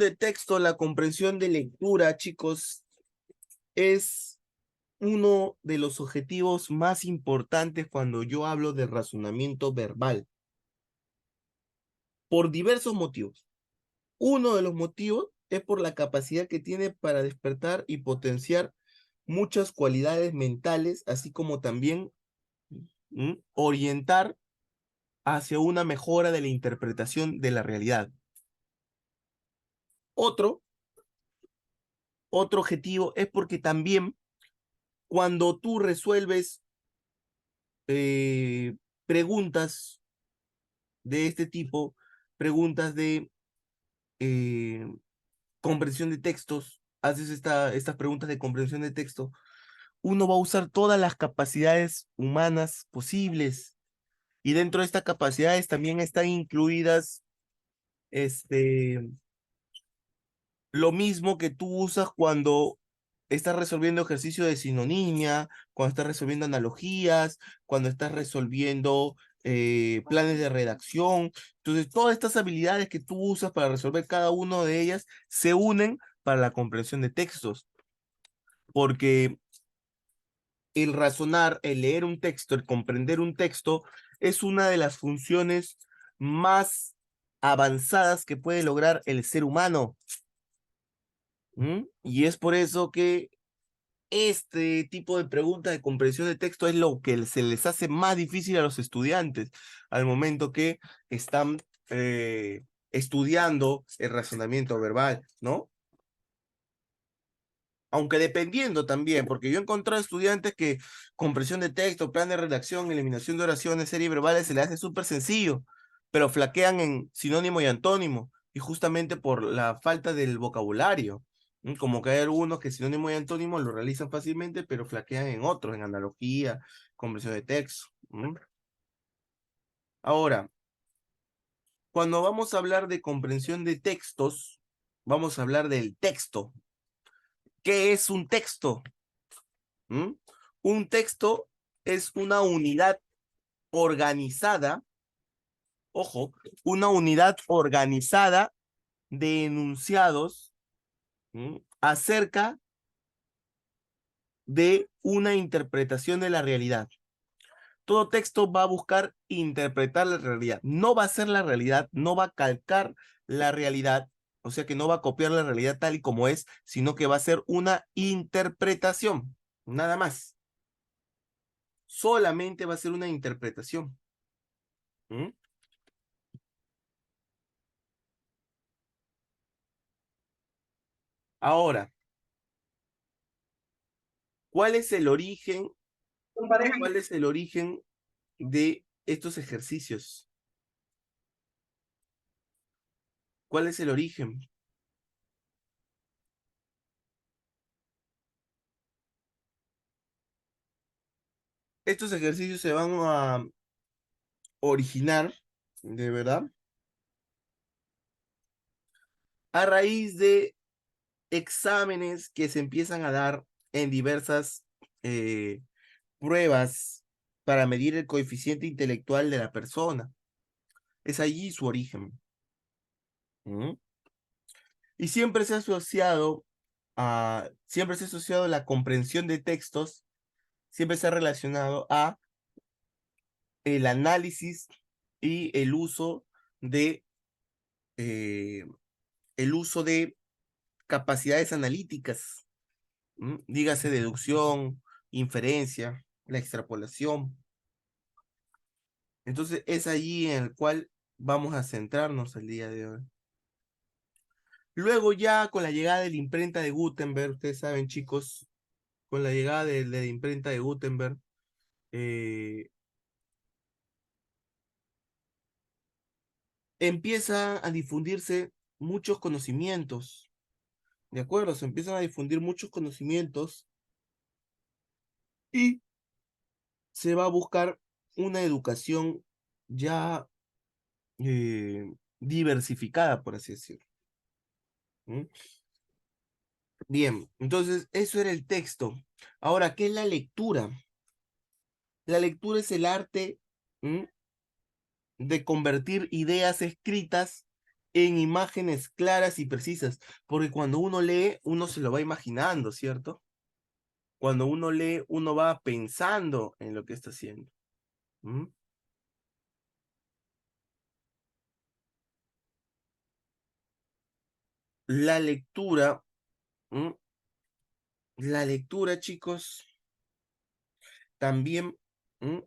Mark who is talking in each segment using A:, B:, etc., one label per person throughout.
A: de texto, la comprensión de lectura, chicos, es uno de los objetivos más importantes cuando yo hablo de razonamiento verbal, por diversos motivos. Uno de los motivos es por la capacidad que tiene para despertar y potenciar muchas cualidades mentales, así como también orientar hacia una mejora de la interpretación de la realidad. Otro objetivo es porque también cuando tú resuelves preguntas de este tipo, preguntas de eh, comprensión de textos, haces estas preguntas de comprensión de texto, uno va a usar todas las capacidades humanas posibles. Y dentro de estas capacidades también están incluidas lo mismo que tú usas cuando estás resolviendo ejercicio de sinonimia, cuando estás resolviendo analogías, cuando estás resolviendo planes de redacción. Entonces, todas estas habilidades que tú usas para resolver cada una de ellas se unen para la comprensión de textos, porque el razonar, el leer un texto, el comprender un texto, es una de las funciones más avanzadas que puede lograr el ser humano. Y es por eso que este tipo de preguntas de comprensión de texto es lo que se les hace más difícil a los estudiantes al momento que están estudiando el razonamiento verbal, ¿no? Aunque dependiendo también, porque yo he encontrado estudiantes que comprensión de texto, plan de redacción, eliminación de oraciones, series verbales, se les hace súper sencillo, pero flaquean en sinónimo y antónimo, y justamente por la falta del vocabulario. Como que hay algunos que sinónimo y antónimo lo realizan fácilmente, pero flaquean en otros, en analogía, comprensión de texto. Ahora, cuando vamos a hablar de comprensión de textos, vamos a hablar del texto. ¿Qué es un texto? ¿Mm? Un texto es una unidad organizada, ojo, una unidad organizada de enunciados acerca de una interpretación de la realidad. Todo texto va a buscar interpretar la realidad. No va a ser la realidad, no va a calcar la realidad, o sea que no va a copiar la realidad tal y como es, sino que va a ser una interpretación, nada más. Solamente va a ser una interpretación. ¿Mm? Ahora, ¿cuál es el origen? ¿Cuál es el origen de estos ejercicios? ¿Cuál es el origen? Estos ejercicios se van a originar, de verdad, a raíz de exámenes que se empiezan a dar en diversas eh, pruebas para medir el coeficiente intelectual de la persona. Es allí su origen. ¿Mm? Y siempre se ha asociado la comprensión de textos, siempre se ha relacionado a el análisis y de eh, el uso de capacidades analíticas, dígase deducción, inferencia, la extrapolación. Entonces es allí en el cual vamos a centrarnos el día de hoy. Luego ya con la llegada de la imprenta de Gutenberg, ustedes saben chicos, con la llegada de la imprenta de Gutenberg, eh, empieza a difundirse muchos conocimientos, ¿de acuerdo? Se empiezan a difundir muchos conocimientos y se va a buscar una educación ya diversificada, por así decirlo. ¿Mm? Bien, entonces eso era el texto. Ahora, ¿qué es la lectura? La lectura es el arte, ¿m?, de convertir ideas escritas en imágenes claras y precisas, porque cuando uno lee, uno se lo va imaginando, ¿cierto? Cuando uno lee, uno va pensando en lo que está haciendo. ¿Mm? La lectura, ¿mm? La lectura, chicos, también, ¿mm?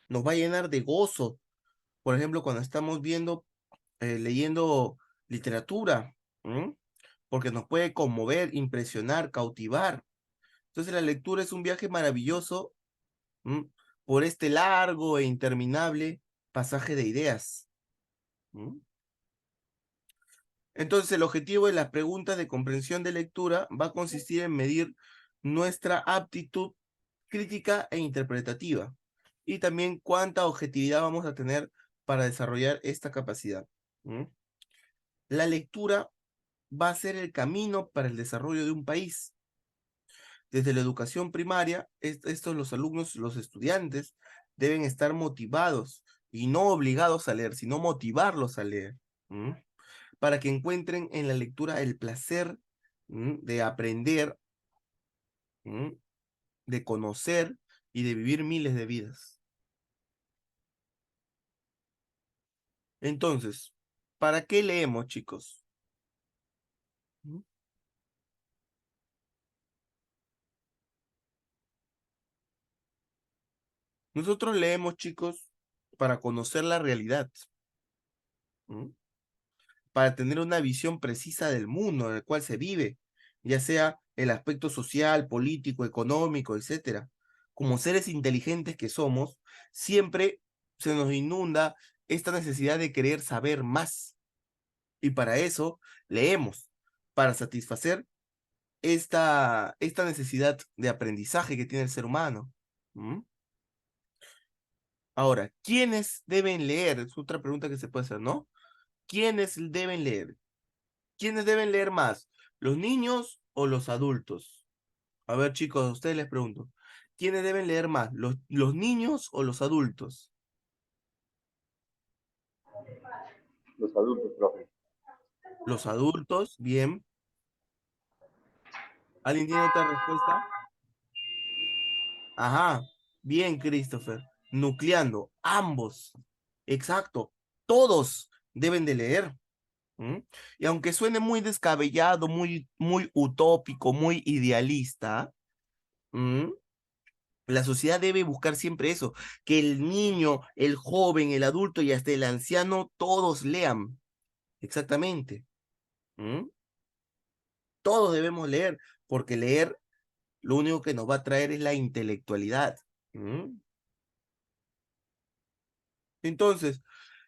A: nos va a llenar de gozo. Por ejemplo, cuando estamos leyendo literatura, ¿mm? Porque nos puede conmover, impresionar, cautivar. Entonces la lectura es un viaje maravilloso, ¿m? Por este largo e interminable pasaje de ideas. ¿M? Entonces el objetivo de las preguntas de comprensión de lectura va a consistir en medir nuestra aptitud crítica e interpretativa y también cuánta objetividad vamos a tener para desarrollar esta capacidad. ¿M? La lectura va a ser el camino para el desarrollo de un país. Desde la educación primaria, estos los alumnos, los estudiantes, deben estar motivados y no obligados a leer, sino motivarlos a leer, ¿m? Para que encuentren en la lectura el placer, de aprender, ¿m? De conocer y de vivir miles de vidas. Entonces, ¿para qué leemos, chicos? ¿M? Nosotros leemos, chicos, para conocer la realidad, ¿m? Para tener una visión precisa del mundo en el cual se vive, ya sea el aspecto social, político, económico, etcétera. Como seres inteligentes que somos, siempre se nos inunda esta necesidad de querer saber más. Y para eso leemos, para satisfacer esta necesidad de aprendizaje que tiene el ser humano. ¿Mm? Ahora, ¿quiénes deben leer? Es otra pregunta que se puede hacer, ¿no? ¿Quiénes deben leer? ¿Quiénes deben leer más? ¿Los niños o los adultos? A ver, chicos, a ustedes les pregunto. ¿Quiénes deben leer más? ¿Los niños o los adultos?
B: Los adultos, profe.
A: Los adultos, bien. ¿Alguien tiene otra respuesta? Ajá, bien, Christopher. Nucleando, ambos. Exacto. Todos deben de leer. ¿M? Y aunque suene muy descabellado, muy utópico, muy idealista, ¿m? La sociedad debe buscar siempre eso, que el niño, el joven, el adulto y hasta el anciano, todos lean. Exactamente. ¿Mm? Todos debemos leer, porque leer lo único que nos va a traer es la intelectualidad. ¿Mm? Entonces,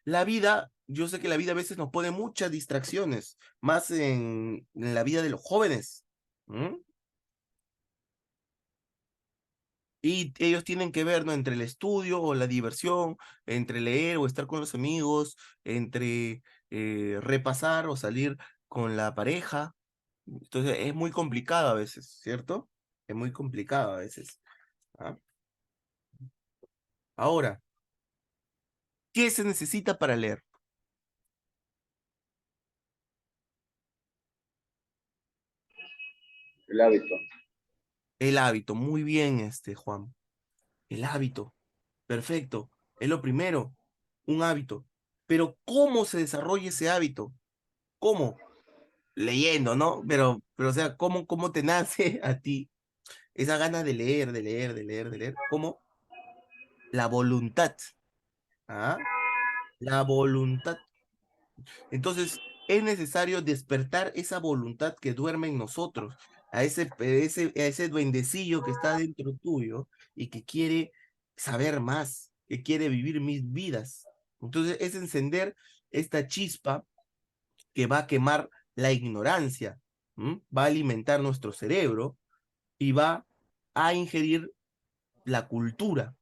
A: la vida, yo sé que la vida a veces nos pone muchas distracciones, más en la vida de los jóvenes. ¿Mm? Y ellos tienen que ver, ¿no? Entre el estudio o la diversión, entre leer o estar con los amigos, entre repasar o salir con la pareja. Entonces es muy complicado a veces, ¿cierto? Es muy complicado a veces. ¿Ah? Ahora, ¿qué se necesita para leer?
B: El hábito.
A: El hábito. Muy bien, Juan. El hábito. Perfecto. Es lo primero, un hábito. Pero ¿cómo se desarrolla ese hábito? ¿Cómo? Leyendo, ¿no? Pero o sea, ¿cómo te nace a ti esa gana de leer, de leer, de leer, de leer? ¿Cómo? La voluntad, ¿ah? La voluntad. Entonces, es necesario despertar esa voluntad que duerme en nosotros, a ese duendecillo que está dentro tuyo y que quiere saber más, que quiere vivir mis vidas. Entonces, es encender esta chispa que va a quemar la ignorancia, ¿m? Va a alimentar nuestro cerebro y va a ingerir la cultura,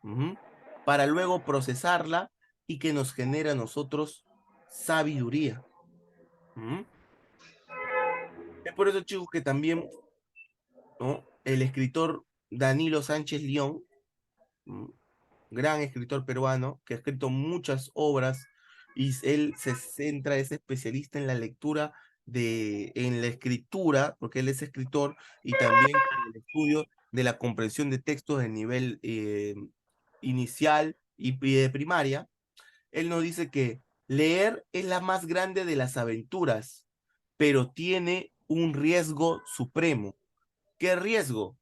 A: ¿m? Para luego procesarla y que nos genere a nosotros sabiduría. ¿M? Es por eso, chicos, que también, ¿no? El escritor Danilo Sánchez Lión, ¿m? Gran escritor peruano, que ha escrito muchas obras y él se centra, es especialista en la lectura en la escritura, porque él es escritor, y también en el estudio de la comprensión de textos de nivel inicial y de primaria. Él nos dice que leer es la más grande de las aventuras, pero tiene un riesgo supremo. ¿Qué riesgo?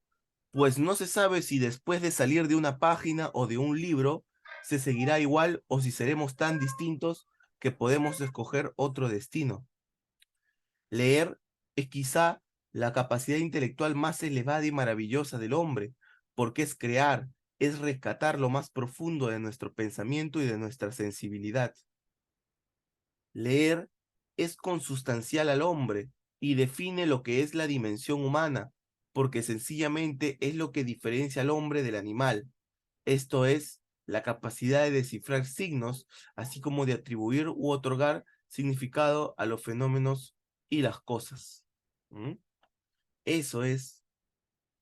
A: Pues no se sabe si después de salir de una página o de un libro se seguirá igual o si seremos tan distintos que podemos escoger otro destino. Leer es quizá la capacidad intelectual más elevada y maravillosa del hombre, porque es crear, es rescatar lo más profundo de nuestro pensamiento y de nuestra sensibilidad. Leer es consustancial al hombre y define lo que es la dimensión humana, porque sencillamente es lo que diferencia al hombre del animal. Esto es, la capacidad de descifrar signos, así como de atribuir u otorgar significado a los fenómenos y las cosas. ¿Mm? Eso es,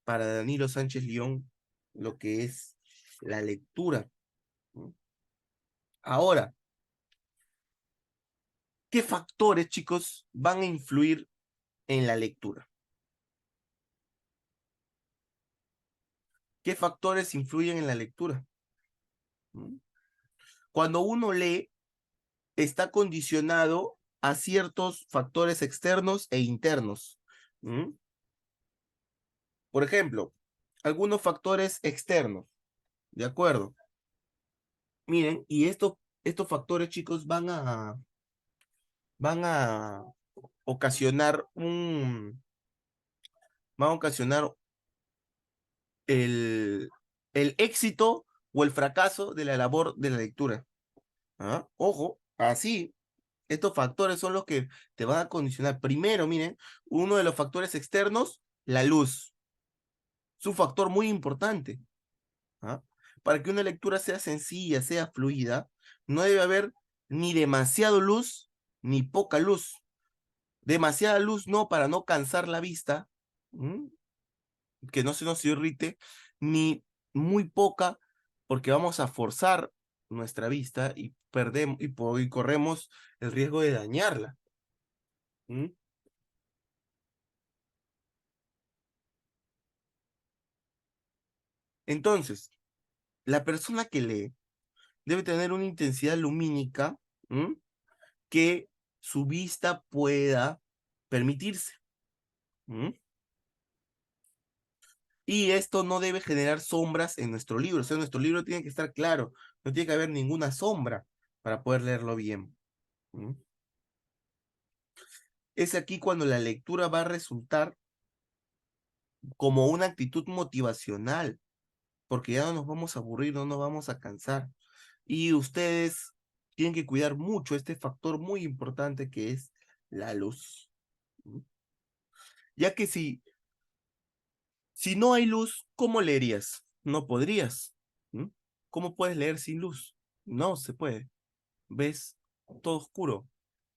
A: para Danilo Sánchez Lión, lo que es la lectura. ¿Mm? Ahora, ¿qué factores, chicos, van a influir en la lectura? ¿Qué factores influyen en la lectura? ¿Mm? Cuando uno lee, está condicionado a ciertos factores externos e internos. ¿Mm? Por ejemplo, algunos factores externos, ¿de acuerdo? Miren, y estos factores, chicos, van a ocasionar van a ocasionar el, el éxito o el fracaso de la labor de la lectura. ¿Ah? Ojo, así, estos factores son los que te van a condicionar. Primero, miren, uno de los factores externos, la luz. Es un factor muy importante. ¿Ah? Para que una lectura sea sencilla, sea fluida, no debe haber ni demasiado luz ni poca luz. Demasiada luz no, para no cansar la vista, ¿m? Que no se nos irrite, ni muy poca, porque vamos a forzar nuestra vista y perdemos y corremos el riesgo de dañarla. ¿M? Entonces, la persona que lee debe tener una intensidad lumínica, ¿m? Que su vista pueda permitirse. ¿M? Y esto no debe generar sombras en nuestro libro. O sea, nuestro libro tiene que estar claro, no tiene que haber ninguna sombra para poder leerlo bien. ¿M? Es aquí cuando la lectura va a resultar como una actitud motivacional, porque ya no nos vamos a aburrir, no nos vamos a cansar. Y ustedes tienen que cuidar mucho este factor muy importante que es la luz. ¿M? Ya que si no hay luz, ¿cómo leerías? No podrías. ¿M? ¿Cómo puedes leer sin luz? No se puede. Ves todo oscuro.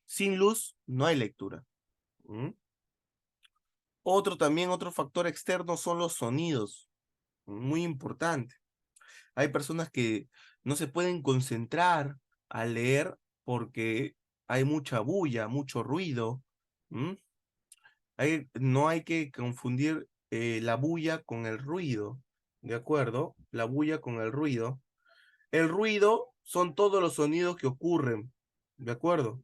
A: Sin luz no hay lectura. ¿Mm? Otro factor externo son los sonidos, muy importante. Hay personas que no se pueden concentrar al leer porque hay mucha bulla, mucho ruido. ¿Mm? No hay que confundir la bulla con el ruido, ¿de acuerdo? La bulla con el ruido. El ruido son todos los sonidos que ocurren, ¿de acuerdo?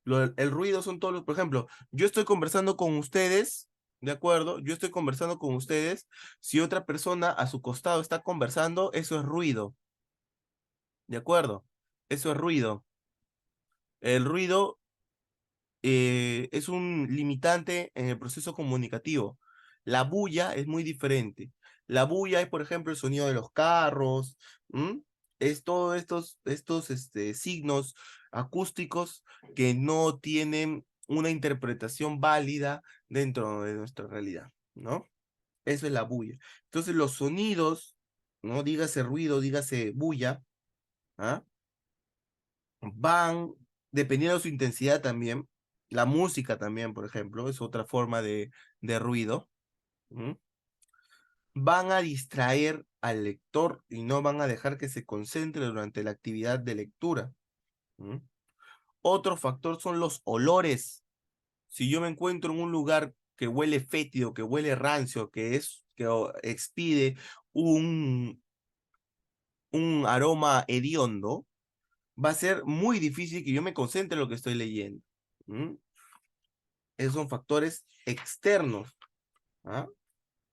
A: El ruido son todos los, por ejemplo, yo estoy conversando con ustedes, ¿de acuerdo? Yo estoy conversando con ustedes. Si otra persona a su costado está conversando, eso es ruido, ¿de acuerdo? Eso es ruido. El ruido es un limitante en el proceso comunicativo. La bulla es muy diferente. La bulla es, por ejemplo, el sonido de los carros, ¿m? Es todos estos signos acústicos que no tienen una interpretación válida dentro de nuestra realidad, ¿no? Eso es la bulla. Entonces, los sonidos, ¿no? Dígase ruido, dígase bulla, ¿ah? Van, dependiendo de su intensidad también, la música también, por ejemplo, es otra forma de ruido, ¿m? Van a distraer al lector y no van a dejar que se concentre durante la actividad de lectura. ¿M? Otro factor son los olores. Si yo me encuentro en un lugar que huele fétido, que huele rancio, expide un, un aroma hediondo, va a ser muy difícil que yo me concentre en lo que estoy leyendo. ¿Mm? Esos son factores externos. ¿Ah?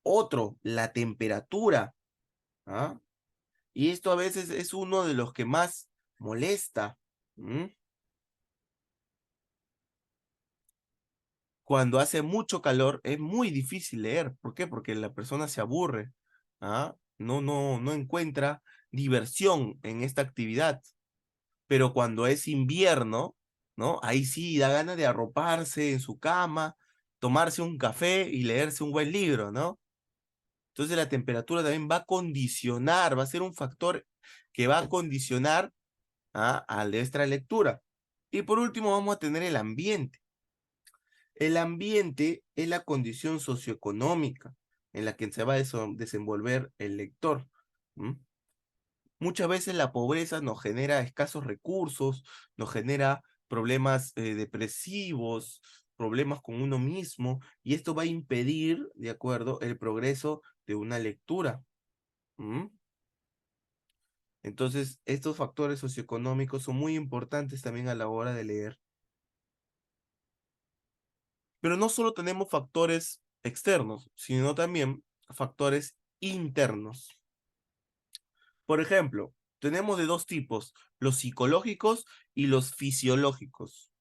A: Otro, la temperatura. ¿Ah? Y esto a veces es uno de los que más molesta. ¿Mm? Cuando hace mucho calor es muy difícil leer. ¿Por qué? Porque la persona se aburre. ¿Ah? No encuentra diversión en esta actividad. Pero cuando es invierno, ¿no? Ahí sí da ganas de arroparse en su cama, tomarse un café y leerse un buen libro, ¿no? Entonces la temperatura también va a condicionar, va a ser un factor que va a condicionar a nuestra lectura. Y por último vamos a tener el ambiente. El ambiente es la condición socioeconómica en la que se va a desenvolver el lector. ¿Mm? Muchas veces la pobreza nos genera escasos recursos, nos genera problemas depresivos, problemas con uno mismo, y esto va a impedir, ¿de acuerdo?, el progreso de una lectura. ¿Mm? Entonces, estos factores socioeconómicos son muy importantes también a la hora de leer. Pero no solo tenemos factores externos, sino también factores internos. Por ejemplo, tenemos de dos tipos, los psicológicos y los fisiológicos.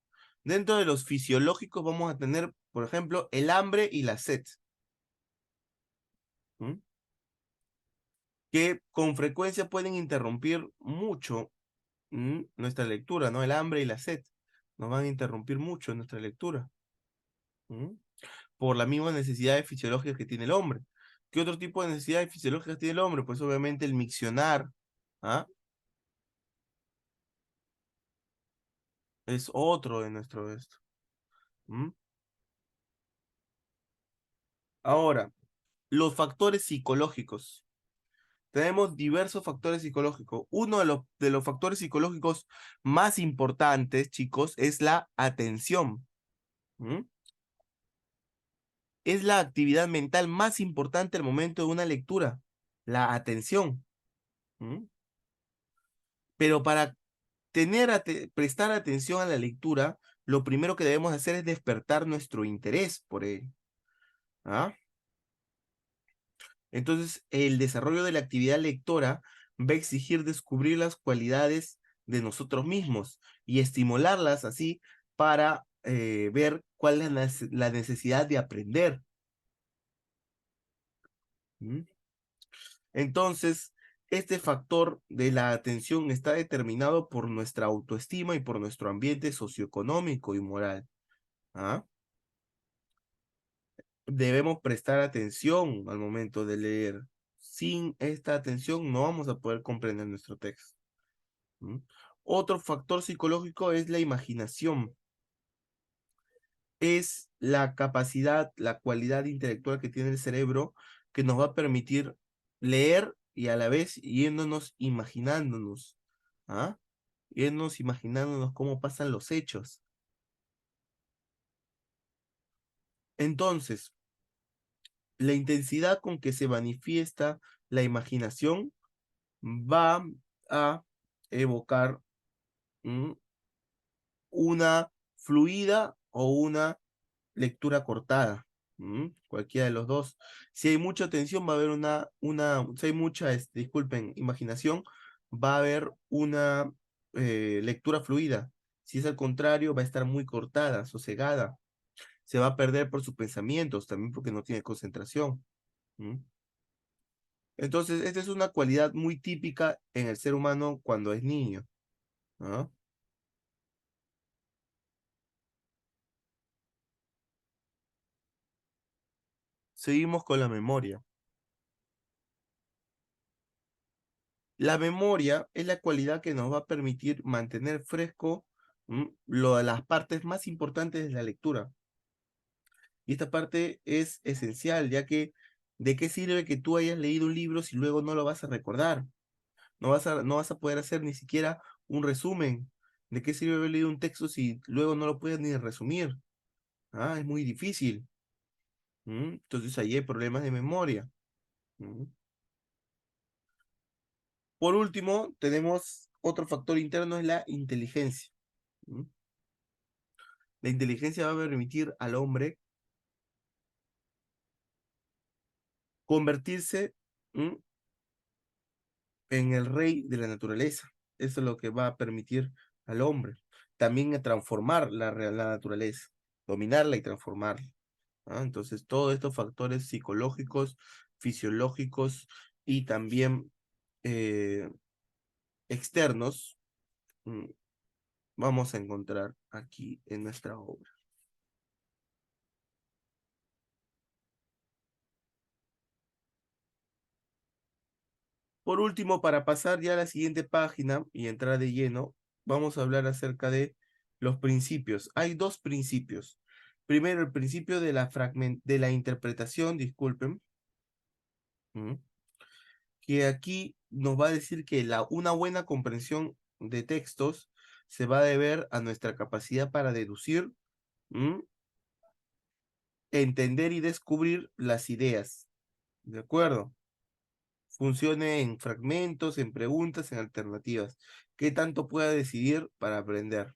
A: Dentro de los fisiológicos vamos a tener, por ejemplo, el hambre y la sed, ¿m? Que con frecuencia pueden interrumpir mucho nuestra lectura, ¿no? El hambre y la sed nos van a interrumpir mucho nuestra lectura, ¿m? Por las mismas necesidades fisiológicas que tiene el hombre. ¿Qué otro tipo de necesidades fisiológicas tiene el hombre? Pues obviamente el miccionar, ¿ah? Es otro de nuestro esto. ¿M? Ahora, los factores psicológicos. Tenemos diversos factores psicológicos. Uno de los factores psicológicos más importantes, chicos, es la atención. ¿M? Es la actividad mental más importante al momento de una lectura, la atención. ¿M? Pero para prestar atención a la lectura, lo primero que debemos hacer es despertar nuestro interés por él. ¿Ah? Entonces, el desarrollo de la actividad lectora va a exigir descubrir las cualidades de nosotros mismos y estimularlas así para ver cuál es la necesidad de aprender. ¿Mm? Entonces, este factor de la atención está determinado por nuestra autoestima y por nuestro ambiente socioeconómico y moral. ¿Ah? Debemos prestar atención al momento de leer. Sin esta atención no vamos a poder comprender nuestro texto. ¿Mm? Otro factor psicológico es la imaginación. Es la capacidad, la cualidad intelectual que tiene el cerebro que nos va a permitir leer y a la vez yéndonos imaginándonos, ¿ah? Yéndonos imaginándonos cómo pasan los hechos. Entonces, la intensidad con que se manifiesta la imaginación va a evocar una fluida o una lectura cortada, cualquiera de los dos. Si hay mucha tensión, va a haber si hay mucha, disculpen, imaginación, va a haber una lectura fluida. Si es al contrario, va a estar muy cortada, sosegada. Se va a perder por sus pensamientos, también porque no tiene concentración. ¿M? Entonces, esta es una cualidad muy típica en el ser humano cuando es niño. ¿Ah? Seguimos con la memoria. La memoria es la cualidad que nos va a permitir mantener fresco las partes más importantes de la lectura. Y esta parte es esencial, ya que ¿de qué sirve que tú hayas leído un libro si luego no lo vas a recordar? No vas a poder hacer ni siquiera un resumen. ¿De qué sirve haber leído un texto si luego no lo puedes ni resumir? Ah, es muy difícil. Entonces ahí hay problemas de memoria. ¿Mm? Por último, tenemos otro factor interno, es la inteligencia. ¿Mm? La inteligencia va a permitir al hombre convertirse, ¿mm?, en el rey de la naturaleza. Eso es lo que va a permitir al hombre. También a transformar la naturaleza, dominarla y transformarla. ¿Ah? Entonces, todos estos factores psicológicos, fisiológicos y también eh, externos, mm, vamos a encontrar aquí en nuestra obra. Por último, para pasar ya a la siguiente página y entrar de lleno, vamos a hablar acerca de los principios. Hay dos principios. Primero, el principio de de la interpretación, disculpen, ¿m? Que aquí nos va a decir que una buena comprensión de textos se va a deber a nuestra capacidad para deducir, ¿m?, entender y descubrir las ideas. ¿De acuerdo? Funcione en fragmentos, en preguntas, en alternativas. ¿Qué tanto pueda decidir para aprender?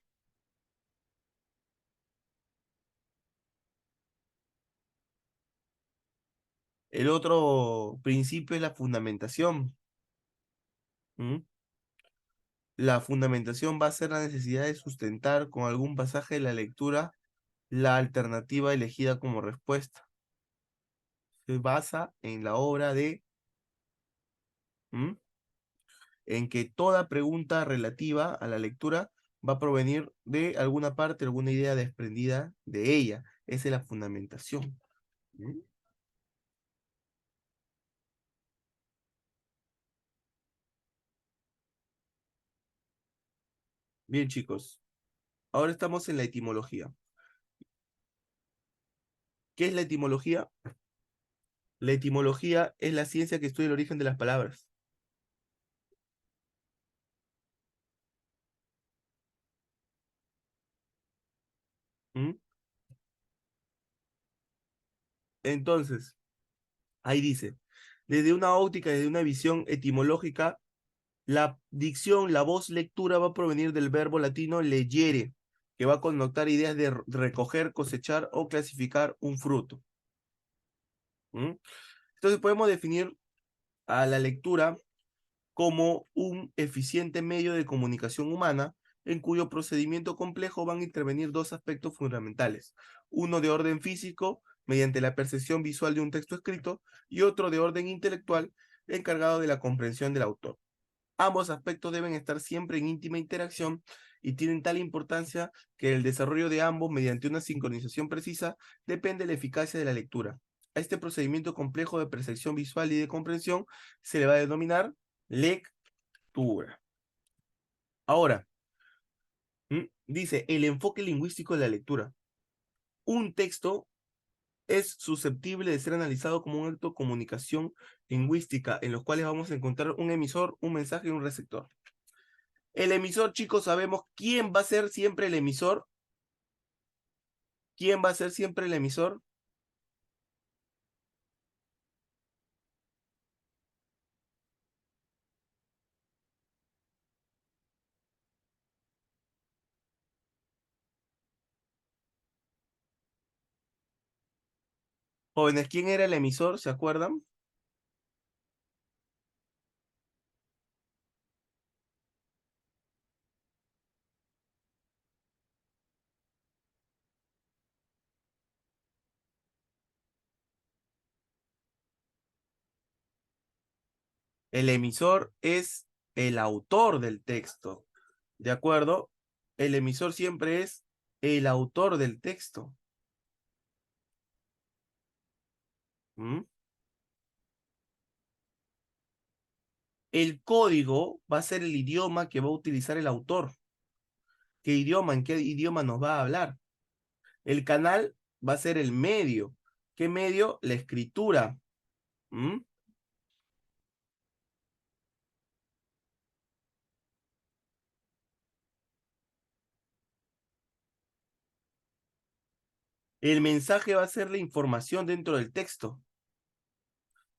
A: El otro principio es la fundamentación. ¿Mm? La fundamentación va a ser la necesidad de sustentar con algún pasaje de la lectura la alternativa elegida como respuesta. Se basa en la obra de, ¿mm?, en que toda pregunta relativa a la lectura va a provenir de alguna parte, alguna idea desprendida de ella. Esa es la fundamentación. ¿Mm? Bien, chicos, ahora estamos en la etimología. ¿Qué es la etimología? La etimología es la ciencia que estudia el origen de las palabras. ¿Mm? Entonces, ahí dice, desde una óptica, desde una visión etimológica, la dicción, la voz lectura va a provenir del verbo latino legere, que va a connotar ideas de recoger, cosechar o clasificar un fruto. ¿Mm? Entonces podemos definir a la lectura como un eficiente medio de comunicación humana en cuyo procedimiento complejo van a intervenir dos aspectos fundamentales. Uno de orden físico, mediante la percepción visual de un texto escrito, y otro de orden intelectual, encargado de la comprensión del autor. Ambos aspectos deben estar siempre en íntima interacción y tienen tal importancia que el desarrollo de ambos, mediante una sincronización precisa, depende de la eficacia de la lectura. A este procedimiento complejo de percepción visual y de comprensión se le va a denominar lectura. Ahora, dice el enfoque lingüístico de la lectura. Un texto es susceptible de ser analizado como un acto de comunicación lingüística, en los cuales vamos a encontrar un emisor, un mensaje y un receptor. El emisor, chicos, sabemos quién va a ser siempre el emisor. ¿Quién va a ser siempre el emisor? Jóvenes, ¿quién era el emisor? ¿Se acuerdan? El emisor es el autor del texto. ¿De acuerdo? El emisor siempre es el autor del texto. ¿Mm? El código va a ser el idioma que va a utilizar el autor. ¿Qué idioma? ¿En qué idioma nos va a hablar? El canal va a ser el medio. ¿Qué medio? La escritura. ¿Mm? El mensaje va a ser la información dentro del texto.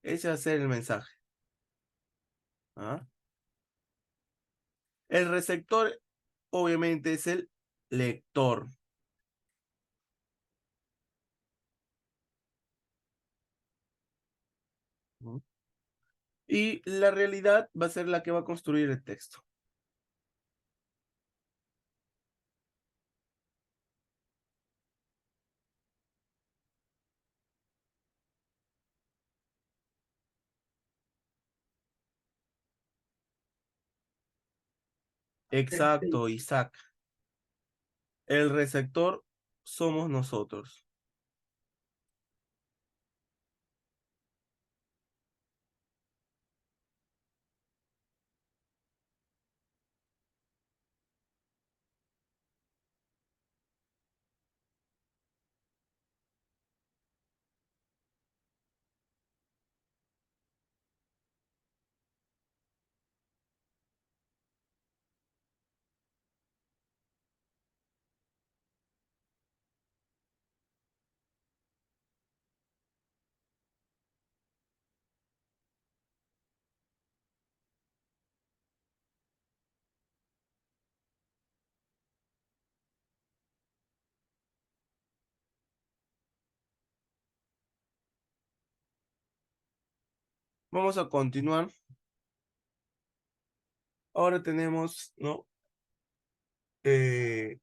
A: Ese va a ser el mensaje. ¿Ah? El receptor, obviamente, es el lector. ¿Mm? Y la realidad va a ser la que va a construir el texto. Exacto, Isaac. El receptor somos nosotros. Vamos a continuar. Ahora tenemos, ¿no? Eh,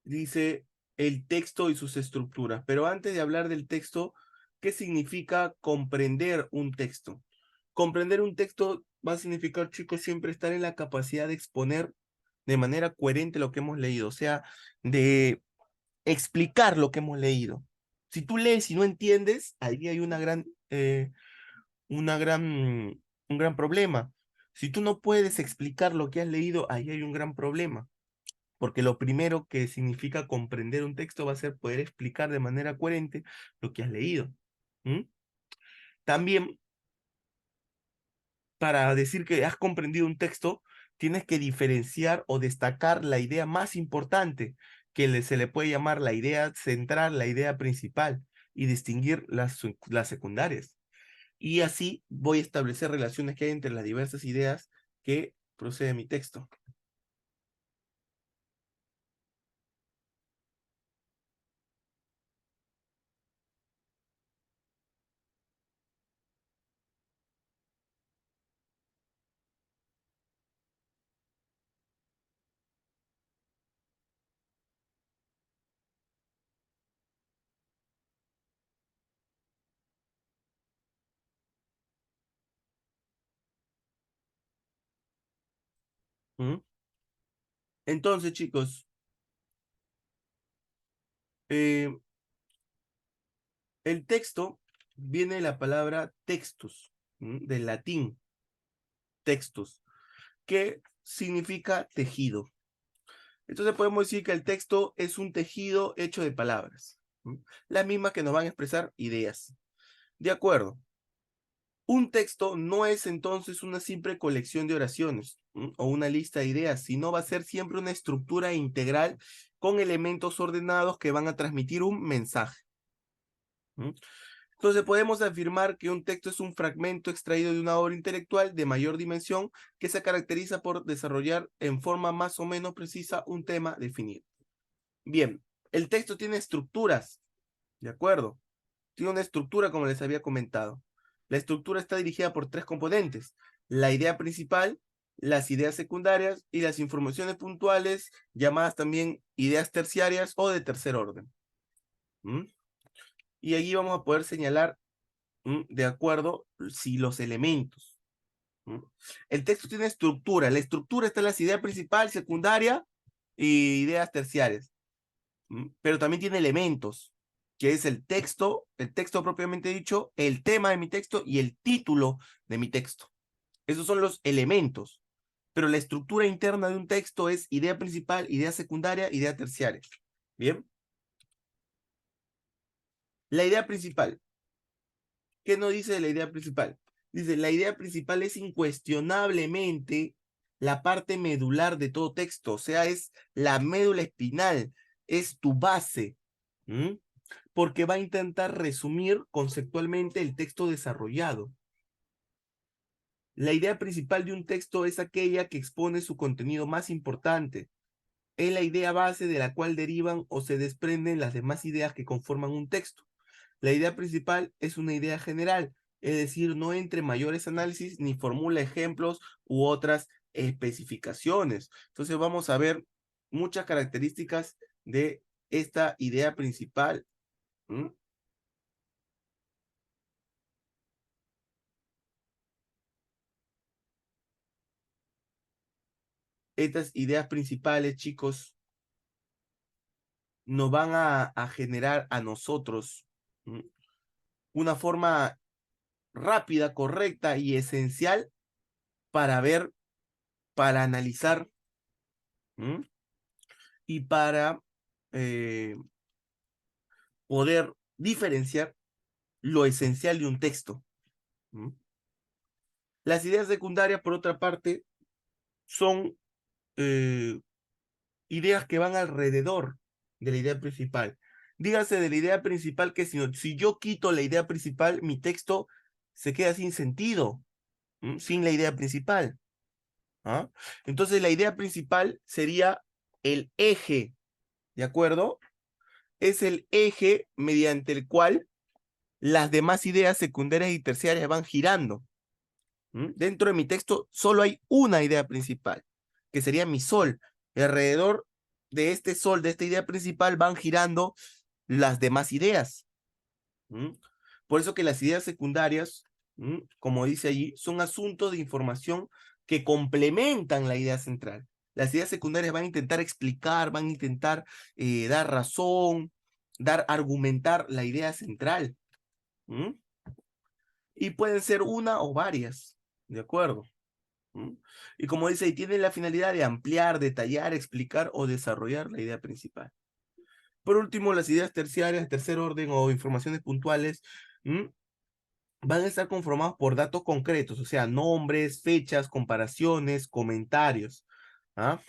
A: dice el texto y sus estructuras. Pero antes de hablar del texto, ¿qué significa comprender un texto? Comprender un texto va a significar, chicos, siempre estar en la capacidad de exponer de manera coherente lo que hemos leído, o sea, de explicar lo que hemos leído. Si tú lees y no entiendes, ahí hay una gran, un gran problema. Si tú no puedes explicar lo que has leído, ahí hay un gran problema, porque lo primero que significa comprender un texto va a ser poder explicar de manera coherente lo que has leído. ¿Mm? También, para decir que has comprendido un texto, tienes que diferenciar o destacar la idea más importante, se le puede llamar la idea central, la idea principal, y distinguir las secundarias. Y así voy a establecer relaciones que hay entre las diversas ideas que procede mi texto. ¿Mm? Entonces, chicos, eh, el texto viene de la palabra textus, del latín textus, que significa tejido. Entonces podemos decir que el texto es un tejido hecho de palabras, las mismas que nos van a expresar ideas. De acuerdo. Un texto no es entonces una simple colección de oraciones, o una lista de ideas, sino va a ser siempre una estructura integral con elementos ordenados que van a transmitir un mensaje. Entonces podemos afirmar que un texto es un fragmento extraído de una obra intelectual de mayor dimensión que se caracteriza por desarrollar en forma más o menos precisa un tema definido. Bien, el texto tiene estructuras, ¿de acuerdo? Tiene una estructura como les había comentado. La estructura está dirigida por tres componentes: la idea principal, las ideas secundarias y las informaciones puntuales, llamadas también ideas terciarias o de tercer orden. ¿Mm? Y allí vamos a poder señalar, de acuerdo, si los elementos. ¿Mm? El texto tiene estructura. La estructura está en las ideas principal, secundaria y ideas terciarias. Pero también tiene elementos, que es el texto propiamente dicho, el tema de mi texto y el título de mi texto. Esos son los elementos. Pero la estructura interna de un texto es idea principal, idea secundaria, idea terciaria. Bien. La idea principal. ¿Qué nos dice de la idea principal? Dice, la idea principal es incuestionablemente la parte medular de todo texto, o sea, es la médula espinal, es tu base, ¿m? Porque va a intentar resumir conceptualmente el texto desarrollado. La idea principal de un texto es aquella que expone su contenido más importante. Es la idea base de la cual derivan o se desprenden las demás ideas que conforman un texto. La idea principal es una idea general, es decir, no entre mayores análisis ni formula ejemplos u otras especificaciones. Entonces vamos a ver muchas características de esta idea principal. ¿Mm? Estas ideas principales, chicos, nos van a generar a nosotros, ¿mm?, una forma rápida, correcta y esencial para ver, para analizar, ¿m?, y para eh, poder diferenciar lo esencial de un texto. ¿M? Las ideas secundarias, por otra parte, son eh, ideas que van alrededor de la idea principal. Dígase de la idea principal que si yo quito la idea principal, mi texto se queda sin sentido, sin la idea principal. ¿Ah? Entonces la idea principal sería el eje, ¿de acuerdo? Es el eje mediante el cual las demás ideas secundarias y terciarias van girando. Dentro de mi texto solo hay una idea principal, que sería mi sol. Y alrededor de este sol, de esta idea principal, van girando las demás ideas. ¿Mm? Por eso que las ideas secundarias, como dice allí, son asuntos de información que complementan la idea central. Las ideas secundarias van a intentar explicar, van a intentar dar razón, argumentar la idea central. ¿Mm? Y pueden ser una o varias, ¿de acuerdo? ¿Mm? Y como dice, y tiene la finalidad de ampliar, detallar, explicar o desarrollar la idea principal. Por último, las ideas terciarias, tercer orden o informaciones puntuales, van a estar conformados por datos concretos, o sea, nombres, fechas, comparaciones, comentarios. ¿Ah?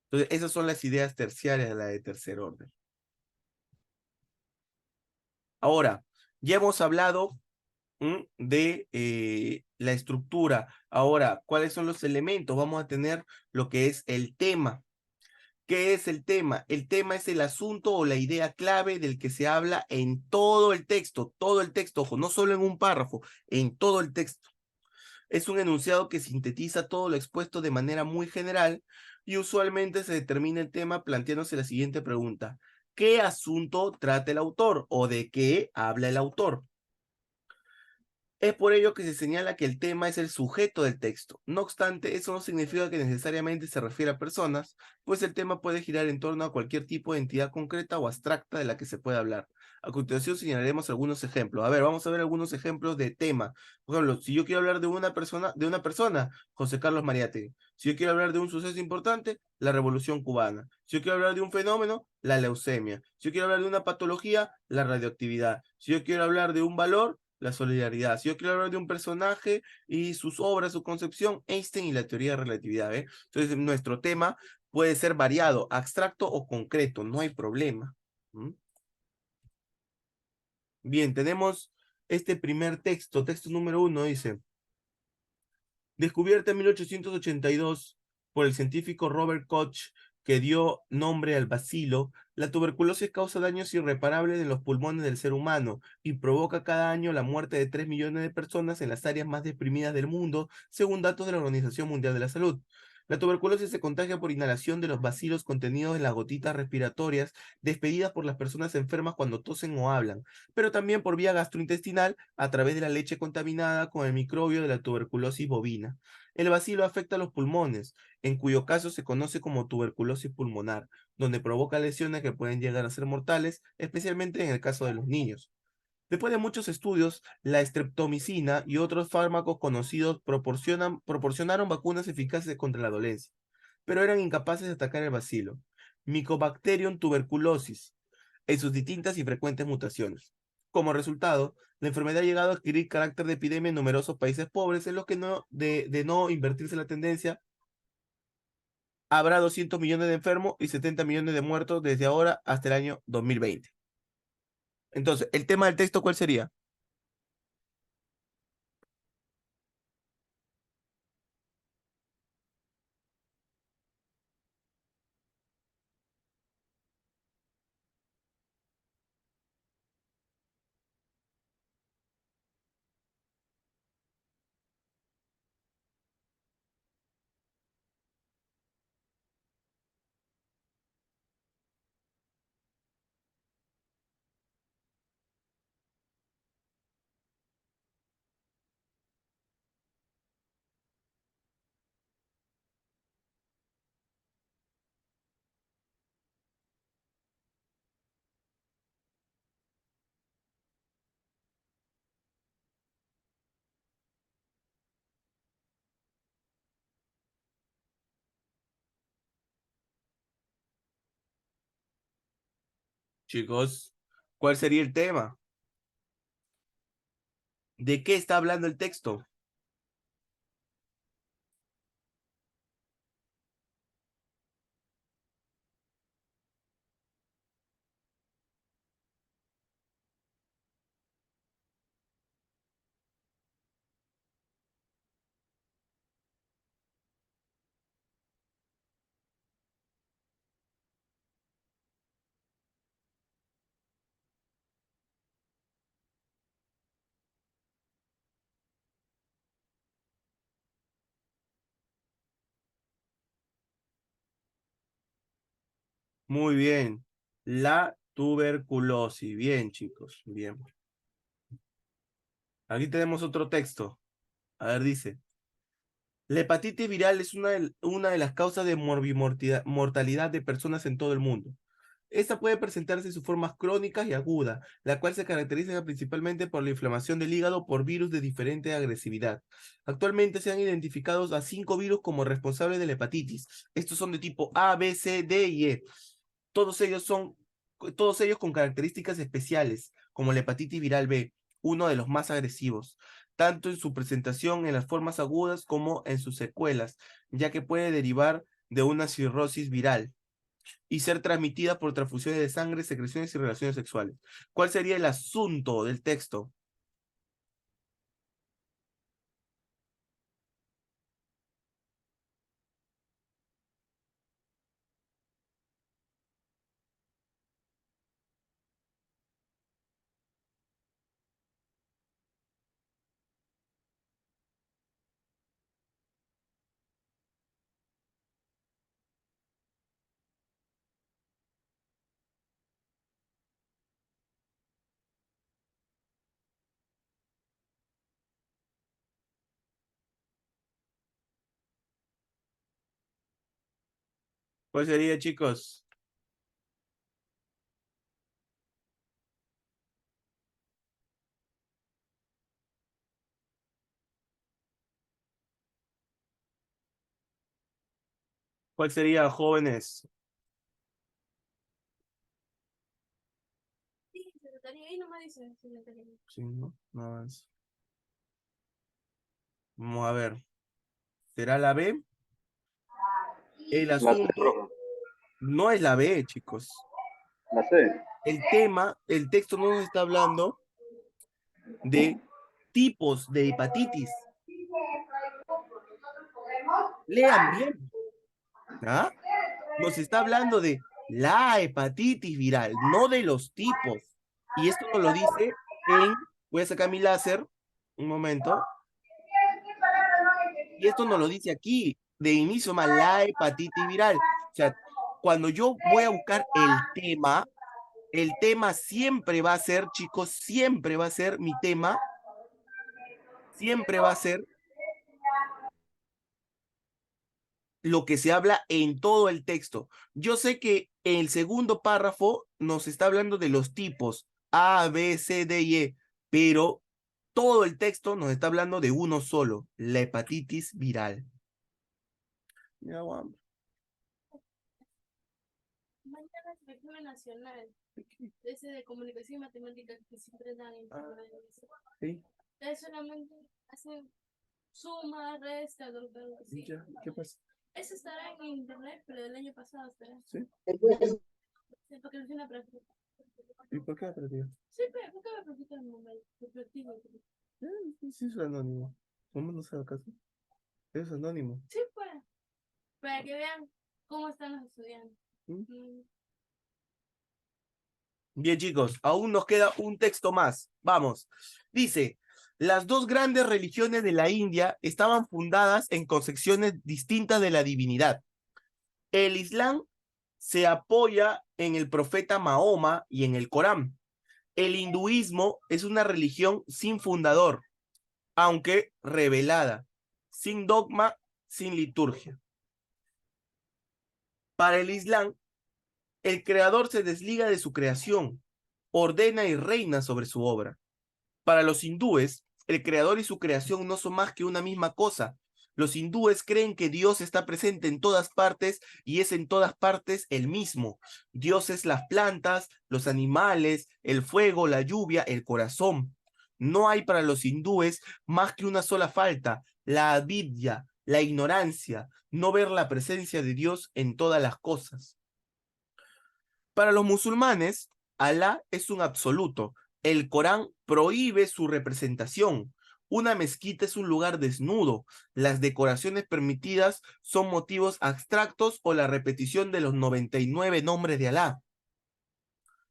A: Entonces, esas son las ideas terciarias de la de tercer orden. Ahora, ya hemos hablado de la estructura. Ahora, ¿cuáles son los elementos? Vamos a tener lo que es el tema. ¿Qué es el tema? El tema es el asunto o la idea clave del que se habla en todo el texto, ojo, no solo en un párrafo, en todo el texto. Es un enunciado que sintetiza todo lo expuesto de manera muy general y usualmente se determina el tema planteándose la siguiente pregunta: ¿qué asunto trata el autor o de qué habla el autor? Es por ello que se señala que el tema es el sujeto del texto. No obstante, eso no significa que necesariamente se refiere a personas, pues el tema puede girar en torno a cualquier tipo de entidad concreta o abstracta de la que se puede hablar. A continuación señalaremos algunos ejemplos. A ver, vamos a ver algunos ejemplos de tema. Por ejemplo, si yo quiero hablar de una persona, José Carlos Mariátegui. Si yo quiero hablar de un suceso importante, la Revolución Cubana. Si yo quiero hablar de un fenómeno, la leucemia. Si yo quiero hablar de una patología, la radioactividad. Si yo quiero hablar de un valor, la solidaridad. Si yo quiero hablar de un personaje y sus obras, su concepción, Einstein y la teoría de relatividad, ¿eh? Entonces, nuestro tema puede ser variado, abstracto o concreto, no hay problema. Bien, tenemos este primer texto, texto número 1, dice: descubierta en 1882 por el científico Robert Koch, que dio nombre al bacilo, la tuberculosis causa daños irreparables en los pulmones del ser humano y provoca cada año la muerte de 3 millones de personas en las áreas más deprimidas del mundo, según datos de la Organización Mundial de la Salud. La tuberculosis se contagia por inhalación de los bacilos contenidos en las gotitas respiratorias despedidas por las personas enfermas cuando tosen o hablan, pero también por vía gastrointestinal a través de la leche contaminada con el microbio de la tuberculosis bovina. El bacilo afecta a los pulmones, en cuyo caso se conoce como tuberculosis pulmonar, donde provoca lesiones que pueden llegar a ser mortales, especialmente en el caso de los niños. Después de muchos estudios, la streptomicina y otros fármacos conocidos proporcionaron vacunas eficaces contra la dolencia, pero eran incapaces de atacar el bacilo, Mycobacterium tuberculosis, en sus distintas y frecuentes mutaciones. Como resultado, la enfermedad ha llegado a adquirir carácter de epidemia en numerosos países pobres en los que de no invertirse la tendencia habrá 200 millones de enfermos y 70 millones de muertos desde ahora hasta el año 2020. Entonces, ¿el tema del texto cuál sería? Chicos, ¿cuál sería el tema? ¿De qué está hablando el texto? Muy bien. La tuberculosis. Bien, chicos. Bien. Aquí tenemos otro texto. A ver, dice. La hepatitis viral es una de las causas de mortalidad de personas en todo el mundo. Esta puede presentarse en sus formas crónicas y agudas, la cual se caracteriza principalmente por la inflamación del hígado por virus de diferente agresividad. Actualmente se han identificado a 5 virus como responsables de la hepatitis. Estos son de tipo A, B, C, D y E. Todos ellos son, todos ellos con características especiales, como la hepatitis viral B, uno de los más agresivos, tanto en su presentación en las formas agudas como en sus secuelas, ya que puede derivar de una cirrosis viral y ser transmitida por transfusiones de sangre, secreciones y relaciones sexuales. ¿Cuál sería el asunto del texto? ¿Cuál sería, chicos? ¿Cuál sería, jóvenes?
C: Sí, secretaría, ahí nomás dice secretaría.
A: Sí, no, no avanza. Vamos a ver. ¿Será la B? El
B: La C,
A: asunto
B: profe.
A: no es la B, chicos.
B: La C.
A: El tema, el texto no nos está hablando de tipos de hepatitis. Lean bien, ¿ah? Nos está hablando de la hepatitis viral, no de los tipos. Y esto nos lo dice voy a sacar mi láser, un momento, y esto nos lo dice aquí, de inicio más, la hepatitis viral. O sea, cuando yo voy a buscar el tema siempre va a ser, chicos, siempre va a ser mi tema, siempre va a ser lo que se habla en todo el texto. Yo sé que en el segundo párrafo nos está hablando de los tipos A, B, C, D y E, pero todo el texto nos está hablando de uno solo, la hepatitis viral. Ya, guau.
C: Mañana es el examen nacional, ese de comunicación y matemáticas que siempre dan en
A: Sí,
C: es solamente hacen suma, resta, todo así.
A: ya, ¿qué pasa?
C: Eso estará en internet, pero del año pasado estará.
A: ¿Sí?
C: Sí, porque es una práctica.
A: ¿Y por qué aprendió?
C: Sí, pero ¿por qué me practica el momento?
A: Sí, es anónimo. ¿Cómo no se da caso? Es anónimo.
C: Sí, pues. Para que vean cómo están los estudiantes.
A: ¿Mm?
C: Mm.
A: Bien, chicos, aún nos queda un texto más. Vamos. Dice, las dos grandes religiones de la India estaban fundadas en concepciones distintas de la divinidad. El Islam se apoya en el profeta Mahoma y en el Corán. El hinduismo es una religión sin fundador, aunque revelada, sin dogma, sin liturgia. Para el Islam, el creador se desliga de su creación, ordena y reina sobre su obra. Para los hindúes, el creador y su creación no son más que una misma cosa. Los hindúes creen que Dios está presente en todas partes y es en todas partes el mismo. Dios es las plantas, los animales, el fuego, la lluvia, el corazón. No hay para los hindúes más que una sola falta, la avidya, la ignorancia, no ver la presencia de Dios en todas las cosas. Para los musulmanes, Alá es un absoluto. El Corán prohíbe su representación. Una mezquita es un lugar desnudo. Las decoraciones permitidas son motivos abstractos o la repetición de los 99 nombres de Alá.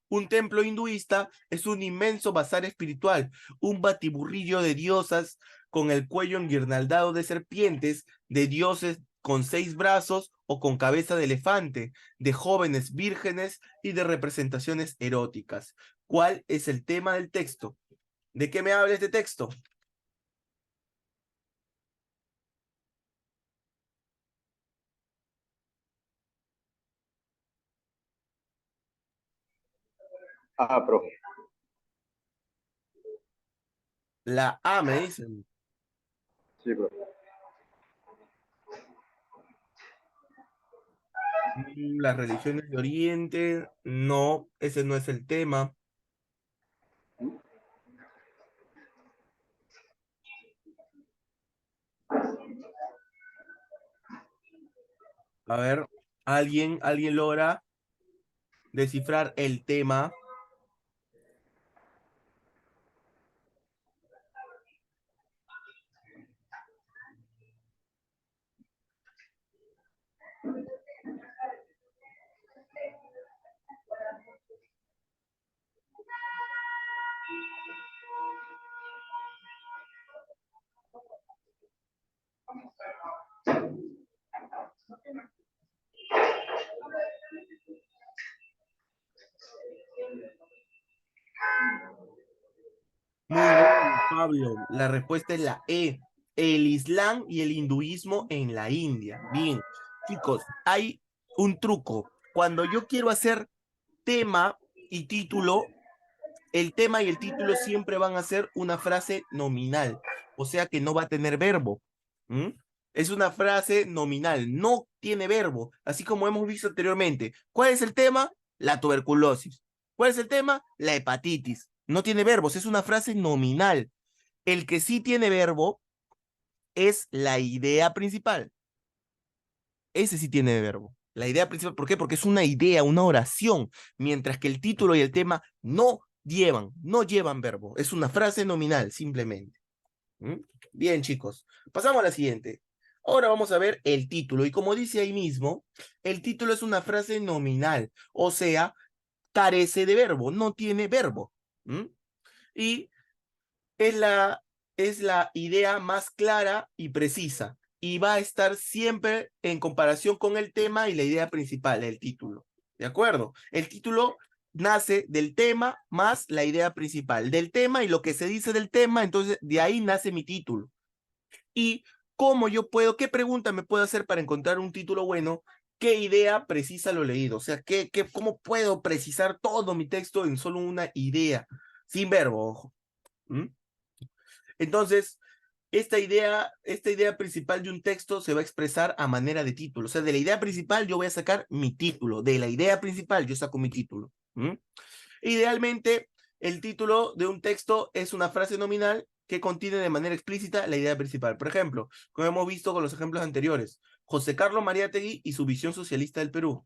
A: Un templo hinduista es un inmenso bazar espiritual, un batiburrillo de diosas con el cuello enguirnaldado de serpientes, de dioses con 6 brazos o con cabeza de elefante, de jóvenes vírgenes y de representaciones eróticas. ¿Cuál es el tema del texto? ¿De qué me habla este texto?
B: Ah, profe.
A: La A, me dicen.
B: Sí, profe.
A: Las religiones de Oriente. No, ese no es el tema. A ver, ¿alguien logra descifrar el tema? Muy bien, Pablo. La respuesta es la E. El Islam y el hinduismo en la India. Bien, chicos, hay un truco. Cuando yo quiero hacer tema y título, el tema y el título siempre van a ser una frase nominal, o sea que no va a tener verbo. ¿Mm? Es una frase nominal, no tiene verbo, así como hemos visto anteriormente. ¿Cuál es el tema? La tuberculosis. ¿Cuál es el tema? La hepatitis. No tiene verbos, es una frase nominal. El que sí tiene verbo es la idea principal. Ese sí tiene verbo. La idea principal, ¿por qué? Porque es una idea, una oración, mientras que el título y el tema no llevan verbo. Es una frase nominal, simplemente. ¿Mm? Bien, chicos. Pasamos a la siguiente. Ahora vamos a ver el título. Y como dice ahí mismo, el título es una frase nominal, o sea, carece de verbo, no tiene verbo. ¿Mm? Y es la idea más clara y precisa y va a estar siempre en comparación con el tema y la idea principal, el título. ¿De acuerdo? El título nace del tema más la idea principal, del tema y lo que se dice del tema, entonces de ahí nace mi título. Y cómo yo puedo, qué pregunta me puedo hacer para encontrar un título bueno, qué idea precisa lo leído, o sea, cómo puedo precisar todo mi texto en solo una idea, sin verbo, ojo. ¿Mm? Entonces, esta idea principal de un texto se va a expresar a manera de título. O sea, de la idea principal yo voy a sacar mi título. De la idea principal yo saco mi título. ¿Mm? Idealmente, el título de un texto es una frase nominal que contiene de manera explícita la idea principal. Por ejemplo, como hemos visto con los ejemplos anteriores, José Carlos Mariátegui y su visión socialista del Perú.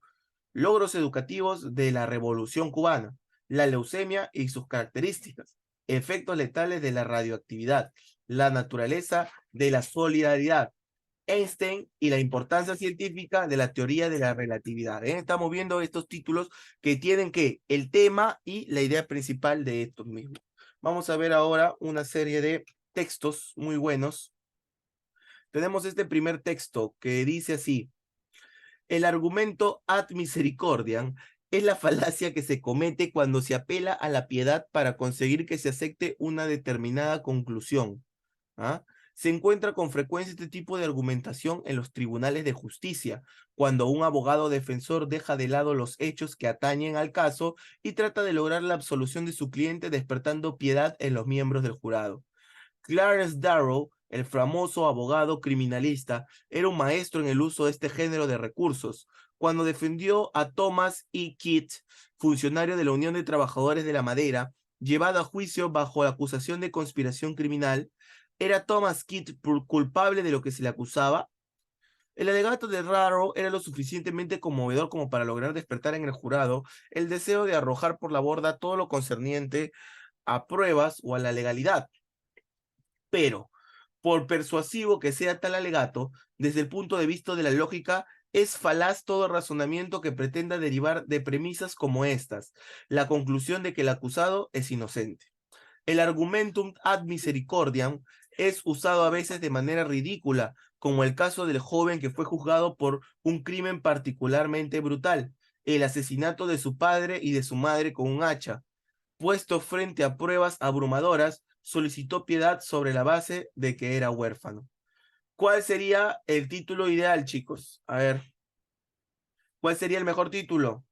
A: Logros educativos de la Revolución Cubana. La leucemia y sus características. Efectos letales de la radioactividad. La naturaleza de la solidaridad. Einstein y la importancia científica de la teoría de la relatividad. Estamos viendo estos títulos que tienen que el tema y la idea principal de estos mismos. Vamos a ver ahora una serie de textos muy buenos. Tenemos este primer texto que dice así: el argumento ad misericordiam es la falacia que se comete cuando se apela a la piedad para conseguir que se acepte una determinada conclusión. ¿Ah? Se encuentra con frecuencia este tipo de argumentación en los tribunales de justicia, cuando un abogado defensor deja de lado los hechos que atañen al caso y trata de lograr la absolución de su cliente despertando piedad en los miembros del jurado. Clarence Darrow, el famoso abogado criminalista, era un maestro en el uso de este género de recursos. Cuando defendió a Thomas E. Kidd, funcionario de la Unión de Trabajadores de la Madera, llevado a juicio bajo la acusación de conspiración criminal, ¿era Thomas Kidd culpable de lo que se le acusaba? El alegato de Darrow era lo suficientemente conmovedor como para lograr despertar en el jurado el deseo de arrojar por la borda todo lo concerniente a pruebas o a la legalidad. Pero, por persuasivo que sea tal alegato, desde el punto de vista de la lógica, es falaz todo razonamiento que pretenda derivar de premisas como estas, la conclusión de que el acusado es inocente. El argumentum ad misericordiam es usado a veces de manera ridícula, como el caso del joven que fue juzgado por un crimen particularmente brutal, el asesinato de su padre y de su madre con un hacha. Puesto frente a pruebas abrumadoras, solicitó piedad sobre la base de que era huérfano. ¿Cuál sería el título ideal, chicos? A ver, ¿cuál sería el mejor título?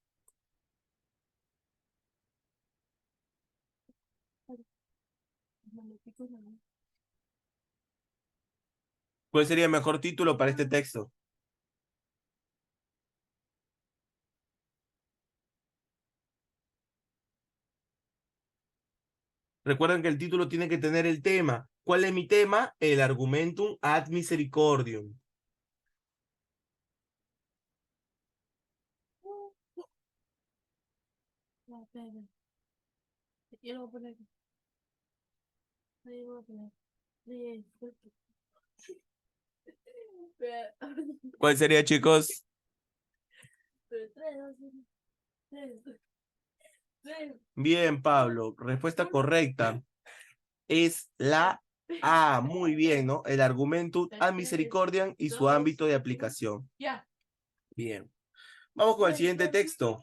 A: ¿Cuál sería el mejor título para este texto? Recuerden que el título tiene que tener el tema. ¿Cuál es mi tema? El argumentum ad misericordium.
C: Yo lo voy a poner. Ahí lo voy a poner.
A: ¿Cuál sería, chicos? Bien, Pablo. Respuesta correcta es la A. Muy bien, ¿no? El argumentum ad misericordiam y su ámbito de aplicación.
C: Ya.
A: Bien. Vamos con el siguiente texto.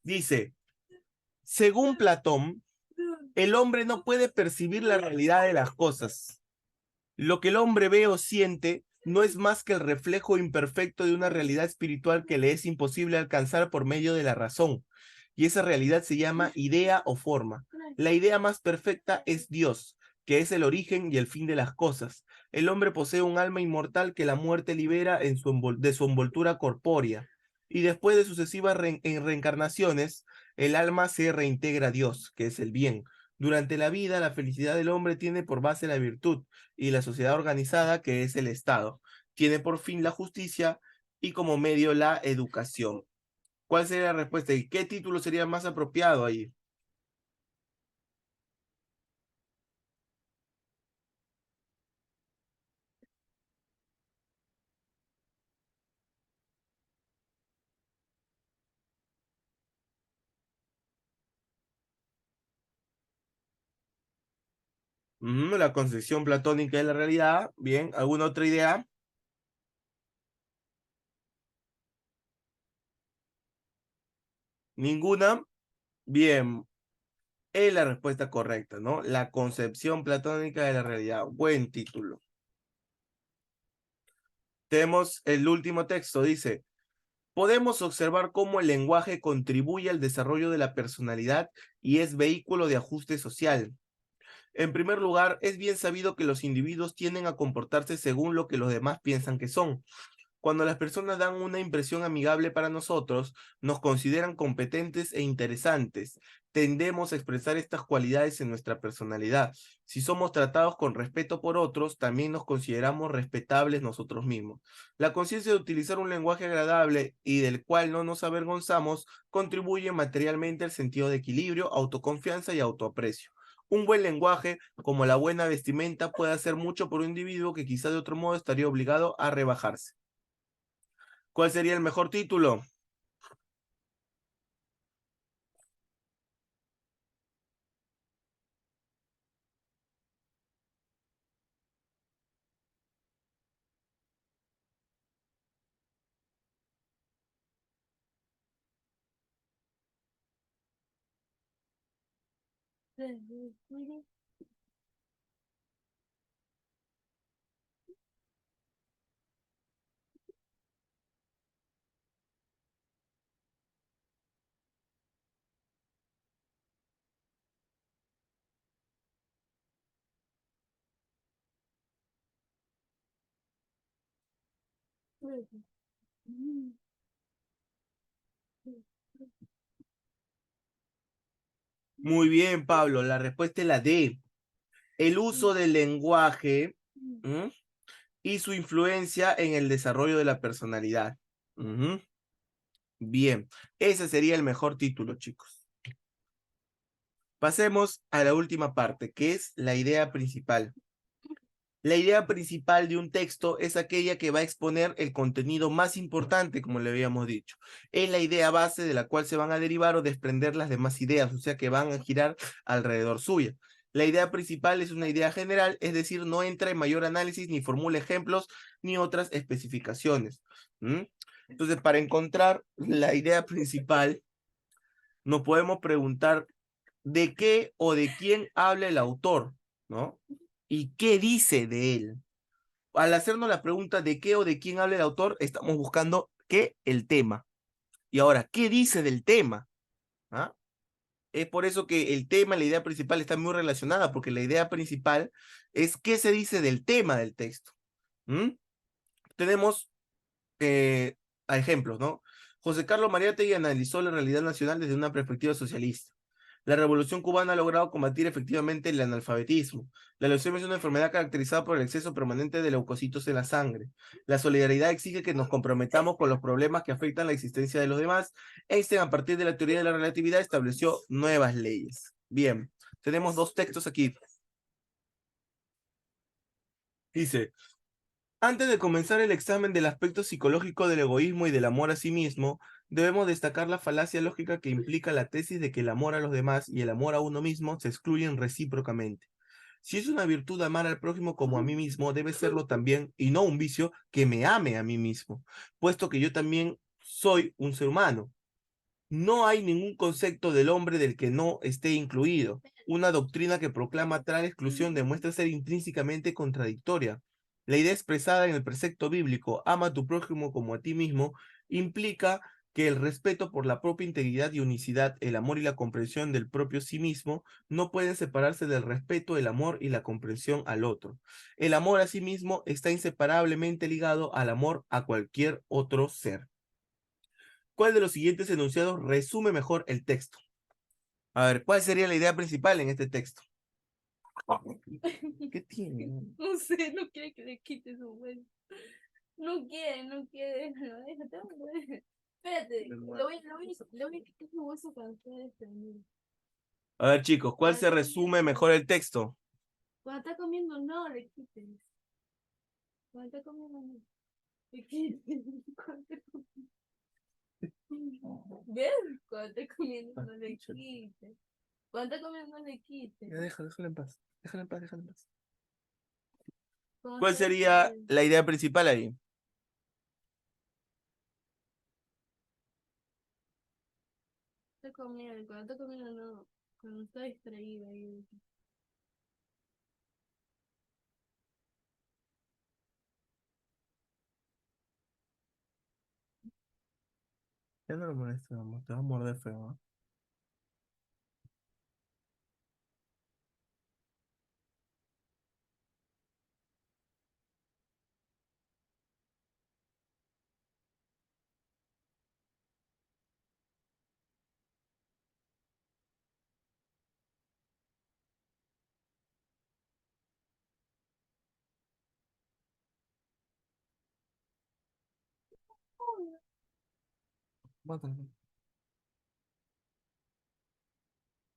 A: Dice, según Platón, el hombre no puede percibir la realidad de las cosas. Lo que el hombre ve o siente no es más que el reflejo imperfecto de una realidad espiritual que le es imposible alcanzar por medio de la razón. Y esa realidad se llama idea o forma. La idea más perfecta es Dios, que es el origen y el fin de las cosas. El hombre posee un alma inmortal que la muerte libera de su envoltura corpórea. Y después de sucesivas reencarnaciones, el alma se reintegra a Dios, que es el bien. Durante la vida, la felicidad del hombre tiene por base la virtud y la sociedad organizada, que es el Estado. Tiene por fin la justicia y como medio la educación. ¿Cuál sería la respuesta? ¿Y qué título sería más apropiado ahí? La concepción platónica de la realidad. Bien, ¿alguna otra idea? ¿Ninguna? Bien, es la respuesta correcta, ¿no? La concepción platónica de la realidad. Buen título. Tenemos el último texto, dice, podemos observar cómo el lenguaje contribuye al desarrollo de la personalidad y es vehículo de ajuste social. En primer lugar, es bien sabido que los individuos tienden a comportarse según lo que los demás piensan que son. Cuando las personas dan una impresión amigable para nosotros, nos consideran competentes e interesantes. Tendemos a expresar estas cualidades en nuestra personalidad. Si somos tratados con respeto por otros, también nos consideramos respetables nosotros mismos. La conciencia de utilizar un lenguaje agradable y del cual no nos avergonzamos contribuye materialmente al sentido de equilibrio, autoconfianza y autoaprecio. Un buen lenguaje, como la buena vestimenta, puede hacer mucho por un individuo que quizá de otro modo estaría obligado a rebajarse. ¿Cuál sería el mejor título? Muy bien, Pablo. La respuesta es la D. El uso del lenguaje, ¿m? Y su influencia en el desarrollo de la personalidad. Ujú. Bien, ese sería el mejor título, chicos. Pasemos a la última parte, que es la idea principal. La idea principal de un texto es aquella que va a exponer el contenido más importante, como le habíamos dicho. Es la idea base de la cual se van a derivar o desprender las demás ideas, o sea que van a girar alrededor suya. La idea principal es una idea general, es decir, no entra en mayor análisis ni formula ejemplos ni otras especificaciones. ¿Mm? Entonces, para encontrar la idea principal, nos podemos preguntar de qué o de quién habla el autor, ¿no? ¿Y qué dice de él? Al hacernos la pregunta de qué o de quién habla el autor, estamos buscando qué, el tema. Y ahora, ¿qué dice del tema? ¿Ah? Es por eso que el tema, la idea principal está muy relacionada, porque la idea principal es qué se dice del tema del texto. ¿Mm? Tenemos a ejemplos, ¿no? José Carlos Mariátegui analizó la realidad nacional desde una perspectiva socialista. La Revolución Cubana ha logrado combatir efectivamente el analfabetismo. La leucemia es una enfermedad caracterizada por el exceso permanente de leucocitos en la sangre. La solidaridad exige que nos comprometamos con los problemas que afectan la existencia de los demás. Einstein, a partir de la teoría de la relatividad, estableció nuevas leyes. Bien, tenemos dos textos aquí. Dice, antes de comenzar el examen del aspecto psicológico del egoísmo y del amor a sí mismo, debemos destacar la falacia lógica que implica la tesis de que el amor a los demás y el amor a uno mismo se excluyen recíprocamente. Si es una virtud amar al prójimo como a mí mismo, debe serlo también, y no un vicio, que me ame a mí mismo, puesto que yo también soy un ser humano. No hay ningún concepto del hombre del que no esté incluido. Una doctrina que proclama tal exclusión demuestra ser intrínsecamente contradictoria. La idea expresada en el precepto bíblico, ama a tu prójimo como a ti mismo, implica que el respeto por la propia integridad y unicidad, el amor y la comprensión del propio sí mismo, no pueden separarse del respeto, el amor y la comprensión al otro. El amor a sí mismo está inseparablemente ligado al amor a cualquier otro ser. ¿Cuál de los siguientes enunciados resume mejor el texto? A ver, ¿cuál sería la idea principal en este texto? ¿Qué tiene?
C: No sé, no quiere que le quites su hueso. No quiere, no quiere, déjalo, déjate, hombre. Espérate, le voy a quitar su hueso cuando esté desprendido.
A: A ver, chicos, ¿cuál se resume mejor el texto?
C: Cuando está comiendo, no le quites. Cuando está comiendo, no le quites. Cuando está comiendo. ¿Ves? Cuando está comiendo, no le quites. Cuando está comiendo, no le quites.
A: Ya déjalo en paz. Déjalo en paz, déjalo en paz.
C: Cuando
A: ¿Cuál
C: está
A: sería
C: desprendido.
A: la idea principal ahí?
C: Está comiendo, cuando está comiendo, no. Cuando está distraído ahí.
A: Ya no lo molestes, amor. Te va a morder feo, ¿no?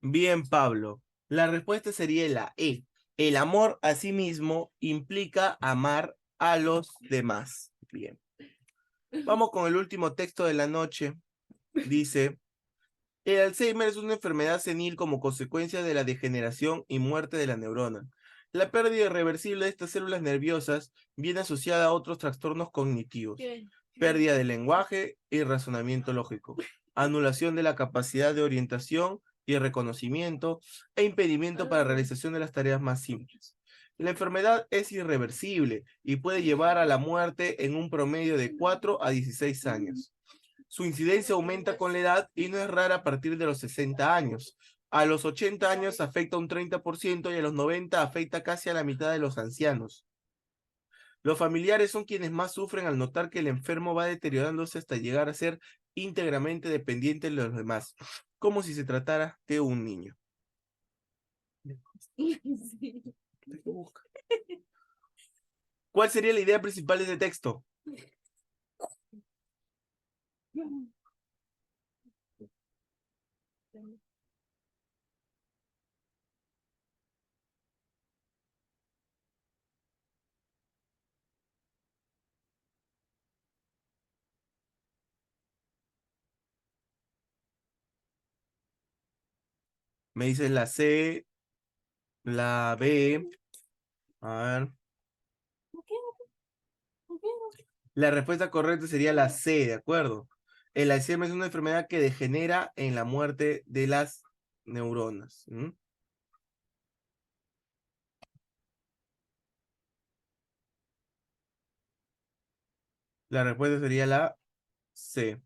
A: Bien, Pablo. La respuesta sería la E. El amor a sí mismo implica amar a los demás. Bien. Vamos con el último texto de la noche. Dice, el Alzheimer es una enfermedad senil como consecuencia de la degeneración y muerte de la neurona. La pérdida irreversible de estas células nerviosas viene asociada a otros trastornos cognitivos. Pérdida del lenguaje y razonamiento lógico, anulación de la capacidad de orientación y reconocimiento e impedimento para la realización de las tareas más simples. La enfermedad es irreversible y puede llevar a la muerte en un promedio de 4 a 16 años. Su incidencia aumenta con la edad y no es rara a partir de los 60 años. A los 80 años afecta un 30% y a los 90 afecta casi a la mitad de los ancianos. Los familiares son quienes más sufren al notar que el enfermo va deteriorándose hasta llegar a ser íntegramente dependiente de los demás, como si se tratara de un niño.
C: Sí.
A: ¿Cuál sería la idea principal de este texto? Me dices la C, la B. A ver.
C: ¿Por qué? ¿Por qué?
A: La respuesta correcta sería la C, ¿de acuerdo? El Alzheimer es una enfermedad que degenera en la muerte de las neuronas. ¿Mm? La respuesta sería la C.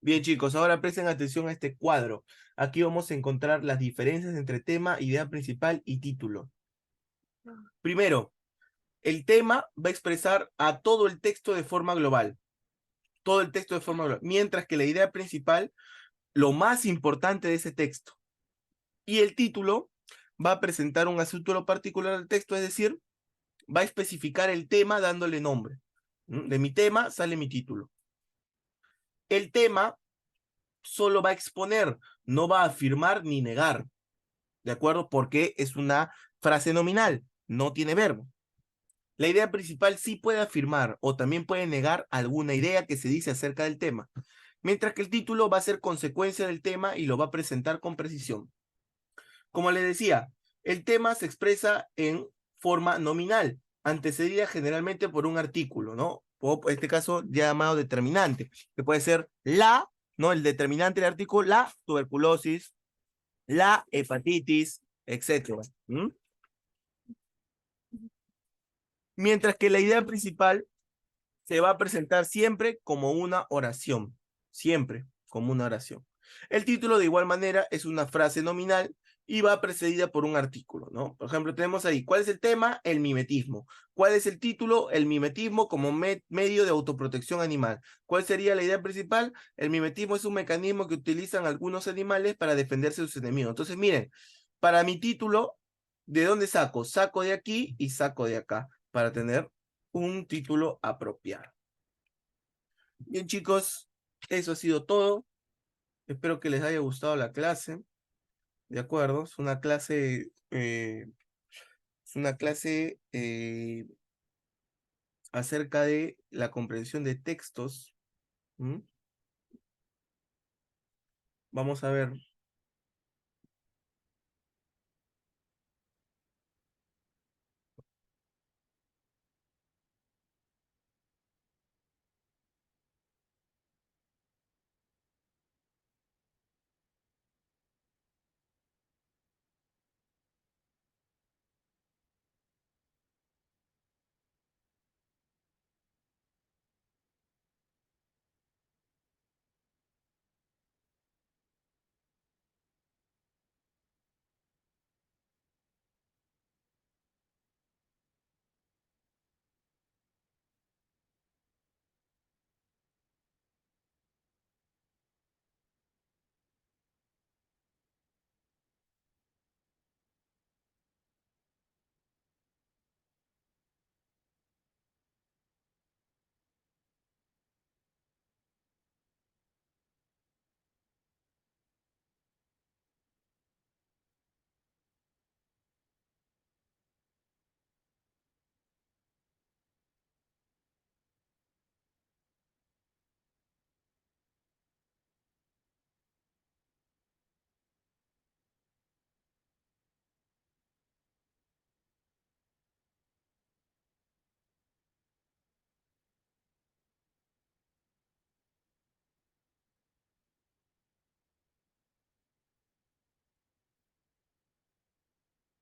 A: Bien, chicos, ahora presten atención a este cuadro. Aquí vamos a encontrar las diferencias entre tema, idea principal y título. Primero, el tema va a expresar a todo el texto de forma global. Todo el texto de forma global. Mientras que la idea principal, lo más importante de ese texto. Y el título va a presentar un asunto particular del texto, es decir, va a especificar el tema dándole nombre. De mi tema sale mi título. El tema solo va a exponer, no va a afirmar ni negar, ¿de acuerdo? Porque es una frase nominal, no tiene verbo. La idea principal sí puede afirmar o también puede negar alguna idea que se dice acerca del tema, mientras que el título va a ser consecuencia del tema y lo va a presentar con precisión. Como le decía, el tema se expresa en forma nominal, antecedida generalmente por un artículo, ¿no? O en este caso llamado determinante, que puede ser la, ¿no? El determinante del artículo, la tuberculosis, la hepatitis, etcétera. ¿Mm? Mientras que la idea principal se va a presentar siempre como una oración, siempre como una oración. El título de igual manera es una frase nominal y va precedida por un artículo, ¿no? Por ejemplo, tenemos ahí, ¿cuál es el tema? El mimetismo. ¿Cuál es el título? El mimetismo como medio de autoprotección animal. ¿Cuál sería la idea principal? El mimetismo es un mecanismo que utilizan algunos animales para defenderse de sus enemigos. Entonces, miren, para mi título, ¿de dónde saco? Saco de aquí y saco de acá para tener un título apropiado. Bien, chicos, eso ha sido todo. Espero que les haya gustado la clase. De acuerdo, es una clase acerca de la comprensión de textos. ¿Mm? Vamos a ver.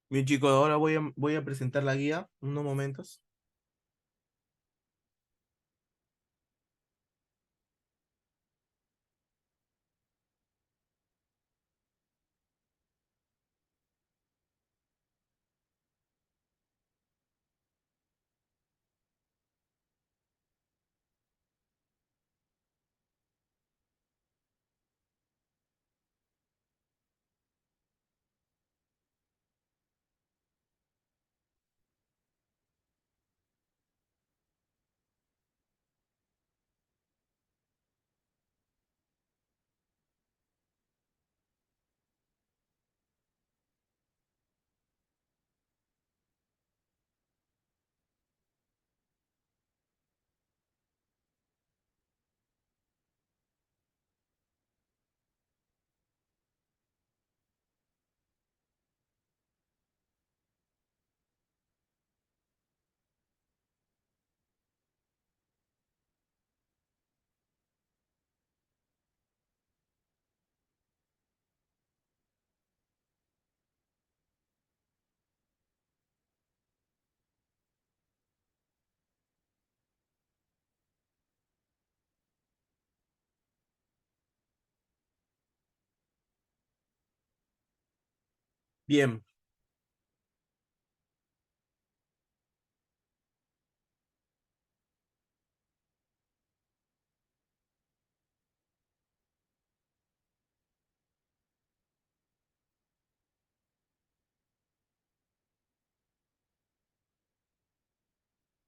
A: Bien, chicos, ahora voy a presentar la guía, unos momentos. Bien,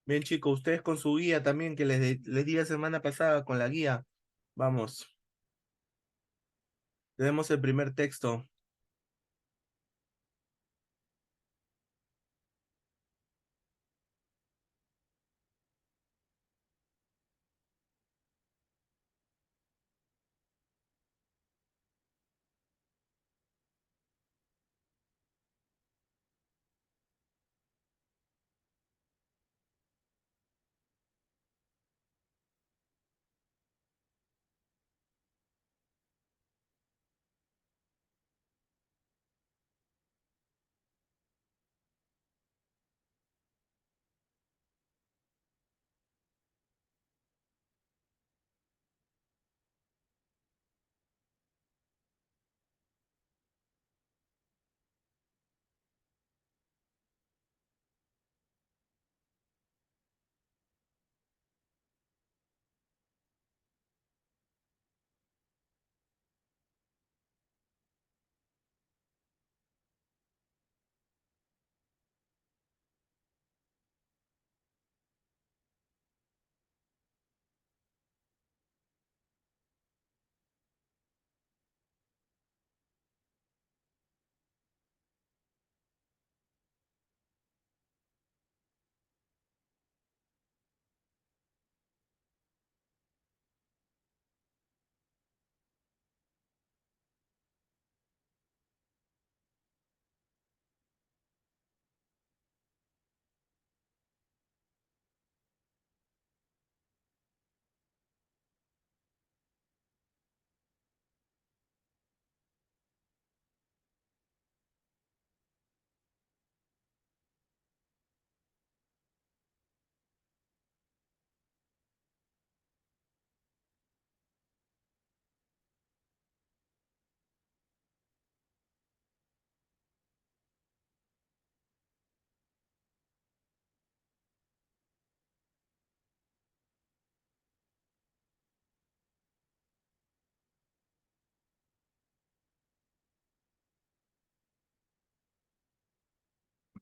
A: bien, chicos, ustedes con su guía también, que les di la semana pasada con la guía. Vamos, tenemos el primer texto.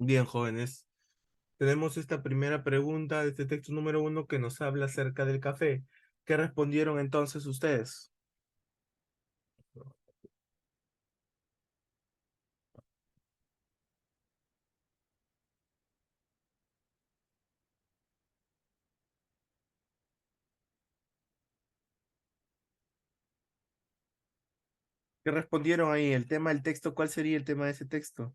A: Bien, jóvenes. Tenemos esta primera pregunta de este texto número 1 que nos habla acerca del café. ¿Qué respondieron entonces ustedes? ¿Qué respondieron ahí? El tema del texto, ¿cuál sería el tema de ese texto?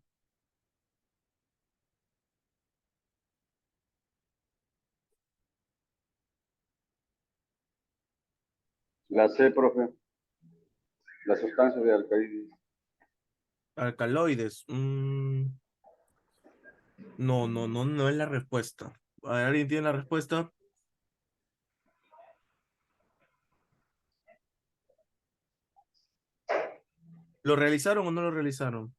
B: La C, profe. La sustancia de alcaídos.
A: Alcaloides. No es la respuesta. A ver, ¿alguien tiene la respuesta? ¿Lo realizaron o no lo realizaron?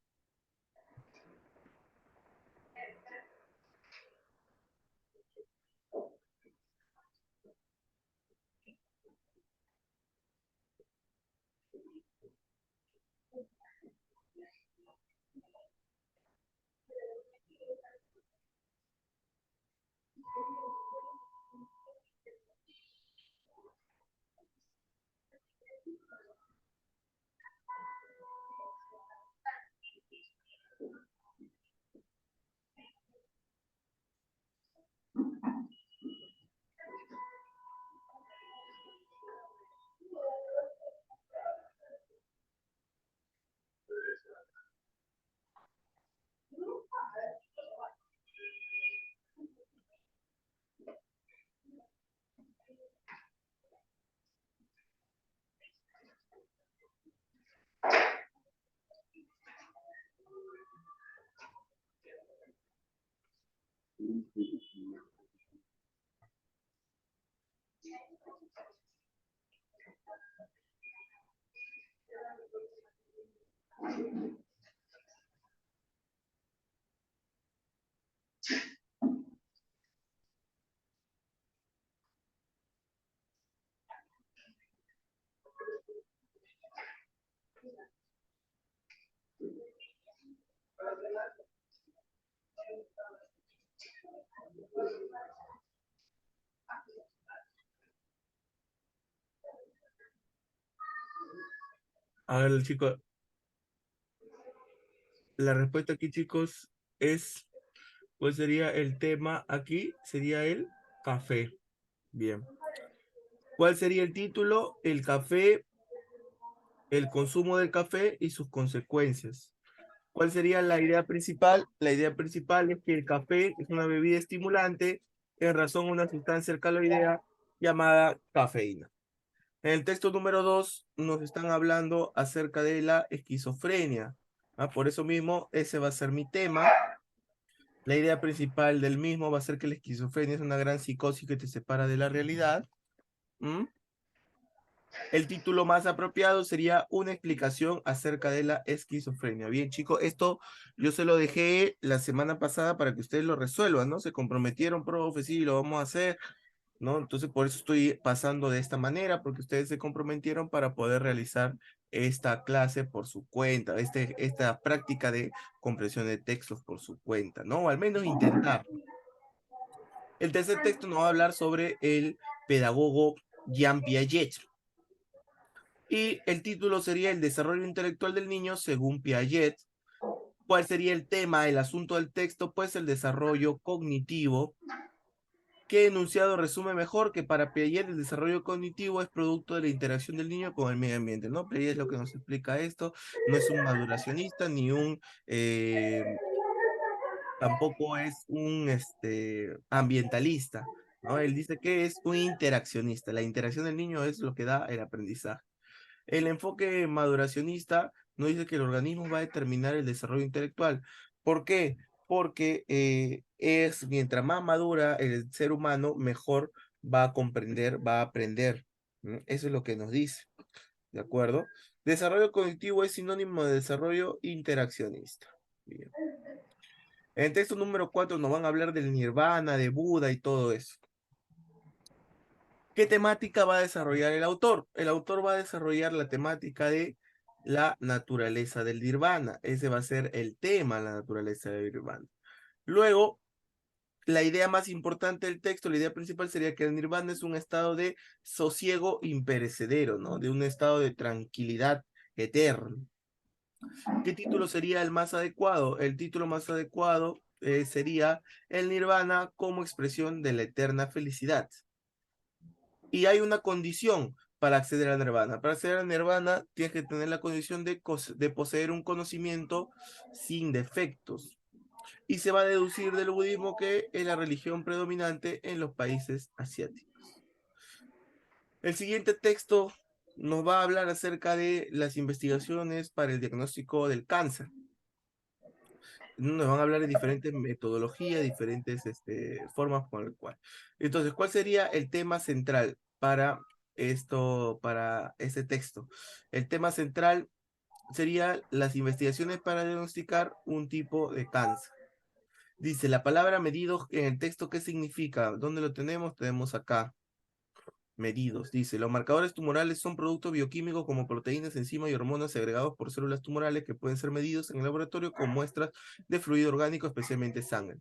A: A ver, chicos, la respuesta aquí, chicos, es, ¿cuál sería el tema aquí? Sería el café. Bien. ¿Cuál sería el título? El café, el consumo del café y sus consecuencias. ¿Cuál sería la idea principal? La idea principal es que el café es una bebida estimulante en razón a una sustancia alcaloidea llamada cafeína. En el texto número 2 nos están hablando acerca de la esquizofrenia. Por eso mismo, ese va a ser mi tema. La idea principal del mismo va a ser que la esquizofrenia es una gran psicosis que te separa de la realidad. ¿Mm? El título más apropiado sería una explicación acerca de la esquizofrenia. Bien, chicos, esto yo se lo dejé la semana pasada para que ustedes lo resuelvan, ¿no? Se comprometieron, profe, sí, lo vamos a hacer, ¿no? Entonces, por eso estoy pasando de esta manera, porque ustedes se comprometieron para poder realizar esta clase por su cuenta, esta práctica de comprensión de textos por su cuenta, ¿no? O al menos intentar. El tercer texto nos va a hablar sobre el pedagogo Jean Piaget. Y el título sería El desarrollo intelectual del niño según Piaget. ¿Cuál sería el tema, el asunto del texto? Pues el desarrollo cognitivo. ¿Qué enunciado resume mejor que para Piaget el desarrollo cognitivo es producto de la interacción del niño con el medio ambiente? ¿No? Piaget es lo que nos explica esto. No es un maduracionista ni un... tampoco es un ambientalista, ¿no? Él dice que es un interaccionista. La interacción del niño es lo que da el aprendizaje. El enfoque maduracionista nos dice que el organismo va a determinar el desarrollo intelectual. ¿Por qué? Porque es mientras más madura el ser humano, mejor va a comprender, va a aprender. ¿No? Eso es lo que nos dice. ¿De acuerdo? Desarrollo cognitivo es sinónimo de desarrollo interaccionista. Bien. En el texto número 4 nos van a hablar del nirvana, de Buda y todo eso. ¿Qué temática va a desarrollar el autor? El autor va a desarrollar la temática de la naturaleza del nirvana. Ese va a ser el tema, la naturaleza del nirvana. Luego, la idea más importante del texto, la idea principal sería que el nirvana es un estado de sosiego imperecedero, ¿no? De un estado de tranquilidad eterna. ¿Qué título sería el más adecuado? El título más adecuado sería El nirvana como expresión de la eterna felicidad. Y hay una condición para acceder al nirvana. Para acceder al nirvana tienes que tener la condición de poseer un conocimiento sin defectos. Y se va a deducir del budismo que es la religión predominante en los países asiáticos. El siguiente texto nos va a hablar acerca de las investigaciones para el diagnóstico del cáncer. nos van a hablar de diferentes metodologías, diferentes formas con el cual. Entonces, ¿cuál sería el tema central para esto, para ese texto? El tema central sería las investigaciones para diagnosticar un tipo de cáncer. Dice, la palabra medidos en el texto, ¿qué significa? ¿Dónde lo tenemos? Tenemos acá. Medidos. Dice, los marcadores tumorales son productos bioquímicos como proteínas, enzimas y hormonas segregados por células tumorales que pueden ser medidos en el laboratorio con muestras de fluido orgánico, especialmente sangre.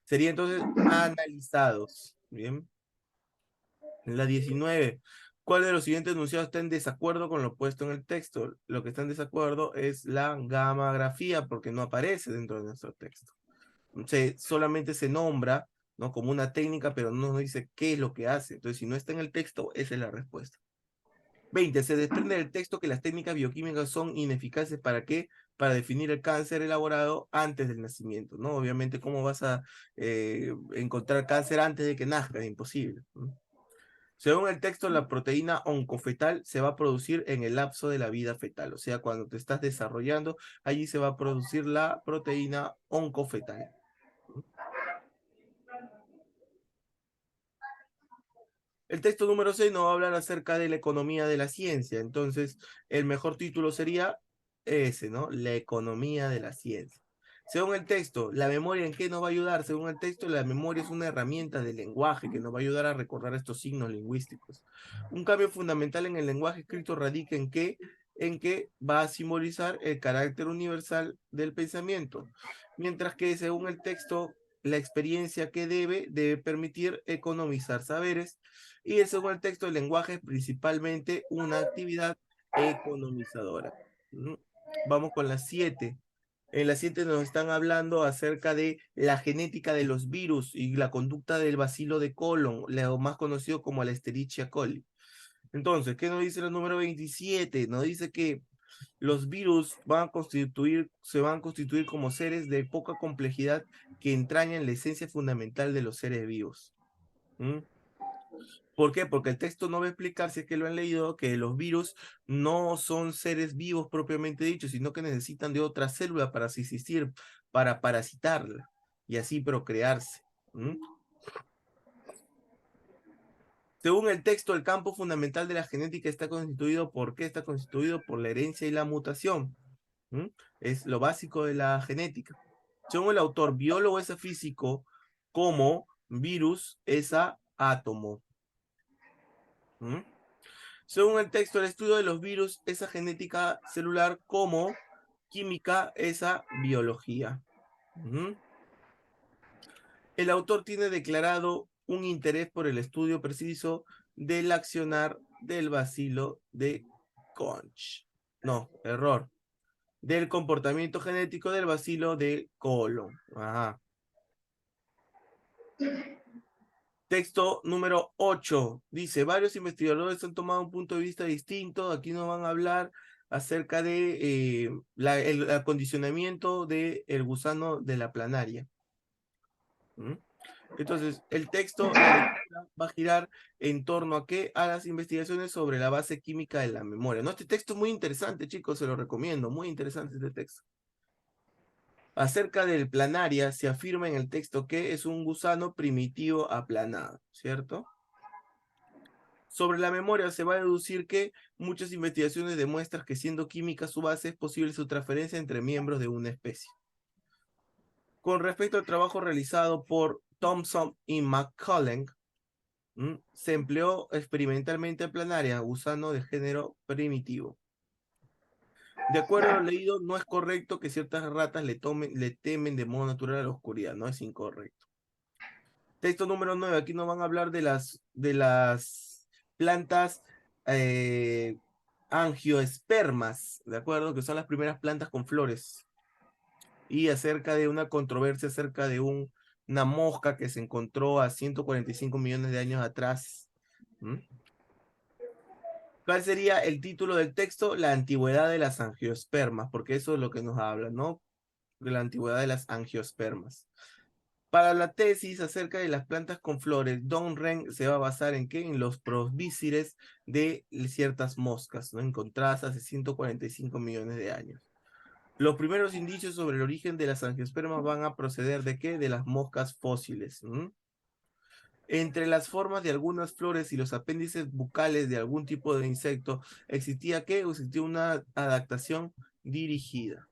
A: Sería entonces analizados. Bien. La 19. ¿Cuál de los siguientes enunciados está en desacuerdo con lo puesto en el texto? Lo que está en desacuerdo es la gammagrafía porque no aparece dentro de nuestro texto. Solamente se nombra, ¿no? Como una técnica, pero no nos dice qué es lo que hace. Entonces, si no está en el texto, esa es la respuesta. 20. Se desprende del texto que las técnicas bioquímicas son ineficaces. ¿Para qué? Para definir el cáncer elaborado antes del nacimiento, ¿no? Obviamente, ¿cómo vas a encontrar cáncer antes de que nazca? Es imposible, ¿no? Según el texto, la proteína oncofetal se va a producir en el lapso de la vida fetal, o sea, cuando te estás desarrollando, allí se va a producir la proteína oncofetal. El texto número 6 nos va a hablar acerca de la economía de la ciencia. Entonces, el mejor título sería ese, ¿no? La economía de la ciencia. Según el texto, ¿la memoria en qué nos va a ayudar? Según el texto, la memoria es una herramienta de lenguaje que nos va a ayudar a recordar estos signos lingüísticos. Un cambio fundamental en el lenguaje escrito radica en que va a simbolizar el carácter universal del pensamiento. Mientras que según el texto, la experiencia que debe permitir economizar saberes, y según el texto, el lenguaje es principalmente una actividad economizadora. Vamos con las 7. En las 7 nos están hablando acerca de la genética de los virus y la conducta del bacilo de colon, lo más conocido como la Escherichia coli. Entonces, ¿qué nos dice el número 27? Nos dice que los virus se van a constituir como seres de poca complejidad que entrañan la esencia fundamental de los seres vivos. ¿Mm? ¿Por qué? Porque el texto no va a explicar, si es que lo han leído, que los virus no son seres vivos propiamente dichos, sino que necesitan de otra célula para subsistir, para parasitarla y así procrearse. ¿Mm? Según el texto, el campo fundamental de la genética está constituido, ¿por qué está constituido? Por la herencia y la mutación. ¿Mm? Es lo básico de la genética. Según el autor, biólogo es a físico, como virus es a átomo. ¿Mm? Según el texto, el estudio de los virus es a genética celular, como química es a biología. ¿Mm? El autor tiene declarado un interés por el estudio preciso del accionar del bacilo de Koch. No, error. Del comportamiento genético del bacilo de colon. Ajá. Texto número 8. Dice, varios investigadores han tomado un punto de vista distinto. Aquí nos van a hablar acerca de el acondicionamiento del gusano de la planaria. ¿Mm? Entonces, el texto, la lectura va a girar en torno a qué? A las investigaciones sobre la base química de la memoria. ¿No? Este texto es muy interesante, chicos, se lo recomiendo. Muy interesante este texto. Acerca del planaria, se afirma en el texto que es un gusano primitivo aplanado, ¿cierto? Sobre la memoria se va a deducir que muchas investigaciones demuestran que siendo química su base es posible su transferencia entre miembros de una especie. Con respecto al trabajo realizado por Thompson y McCullen, se empleó experimentalmente en planaria, gusano de género primitivo. De acuerdo a lo leído, no es correcto que ciertas ratas le temen de modo natural a la oscuridad, no es incorrecto. Texto número 9, aquí nos van a hablar de las plantas angioespermas, ¿de acuerdo? Que son las primeras plantas con flores. Y acerca de una controversia acerca de una mosca que se encontró a 145 millones de años atrás. ¿Cuál sería el título del texto? La antigüedad de las angiospermas, porque eso es lo que nos habla, ¿no? De la antigüedad de las angiospermas. Para la tesis acerca de las plantas con flores, Don Ren se va a basar en qué? En los probísceres de ciertas moscas, ¿no? Encontradas hace 145 millones de años. Los primeros indicios sobre el origen de las angiospermas van a proceder ¿de qué? De las moscas fósiles. Entre las formas de algunas flores y los apéndices bucales de algún tipo de insecto, ¿existía qué? Existía una adaptación dirigida.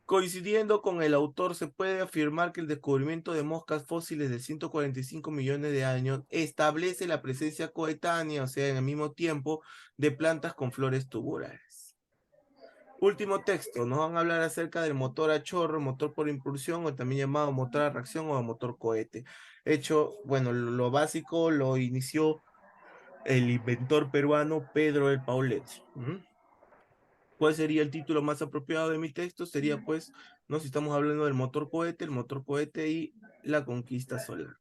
A: Coincidiendo con el autor, se puede afirmar que el descubrimiento de moscas fósiles de 145 millones de años establece la presencia coetánea, o sea, en el mismo tiempo, de plantas con flores tubulares. Último texto, nos van a hablar acerca del motor a chorro, motor por impulsión, o también llamado motor a reacción o motor cohete. Hecho, bueno, lo básico lo inició el inventor peruano Pedro el Paulet. ¿Cuál sería el título más apropiado de mi texto? Sería pues, no, si estamos hablando del motor cohete y la conquista solar.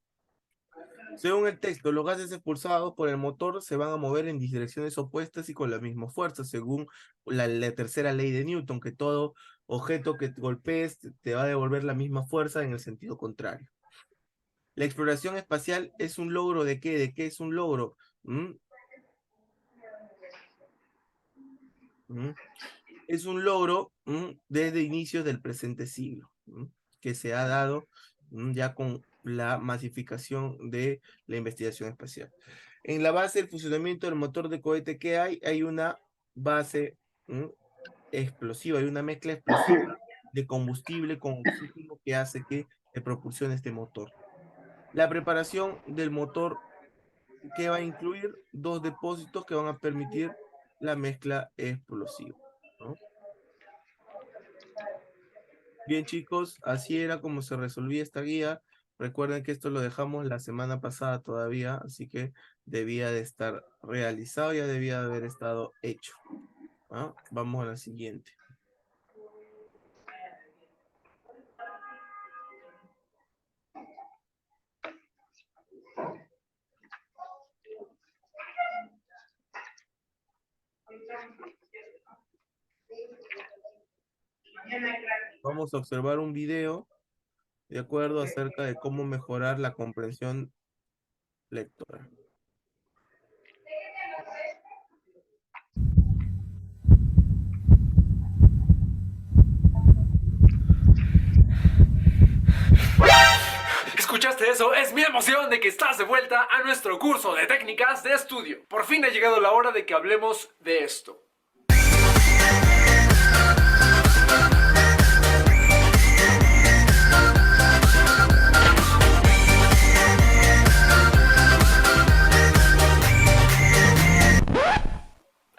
A: Según el texto, los gases expulsados por el motor se van a mover en direcciones opuestas y con la misma fuerza, según la tercera ley de Newton, que todo objeto que te golpees te va a devolver la misma fuerza en el sentido contrario. La exploración espacial es un logro ¿de qué? ¿De qué es un logro? Es un logro desde inicios del presente siglo, que se ha dado ya con la masificación de la investigación espacial. En la base del funcionamiento del motor de cohete que hay una base explosiva, hay una mezcla explosiva de combustible con oxígeno que hace que se propulsione este motor. La preparación del motor que va a incluir 2 depósitos que van a permitir la mezcla explosiva, ¿no? Bien, chicos, así era como se resolvía esta guía. Recuerden que esto lo dejamos la semana pasada todavía, así que debía de estar realizado, ya debía de haber estado hecho. ¿Ah? Vamos a la siguiente. Vamos a observar un video de acuerdo acerca de cómo mejorar la comprensión lectora.
D: ¿Escuchaste eso? Es mi emoción de que estás de vuelta a nuestro curso de técnicas de estudio. Por fin ha llegado la hora de que hablemos de esto.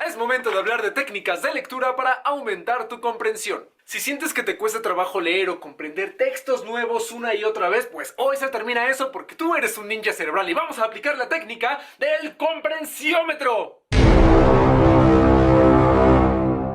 D: Es momento de hablar de técnicas de lectura para aumentar tu comprensión. Si sientes que te cuesta trabajo leer o comprender textos nuevos una y otra vez, pues hoy se termina eso porque tú eres un ninja cerebral y vamos a aplicar la técnica del comprensiómetro.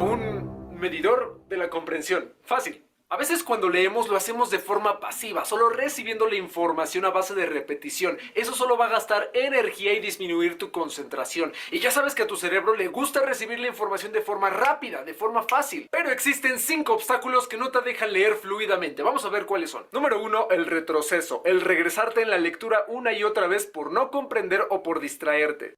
D: Un medidor de la comprensión. Fácil. A veces cuando leemos lo hacemos de forma pasiva, solo recibiendo la información a base de repetición. Eso solo va a gastar energía y disminuir tu concentración. Y ya sabes que a tu cerebro le gusta recibir la información de forma rápida, de forma fácil. Pero existen 5 obstáculos que no te dejan leer fluidamente. Vamos a ver cuáles son. Número 1, el retroceso. El regresarte en la lectura una y otra vez por no comprender o por distraerte.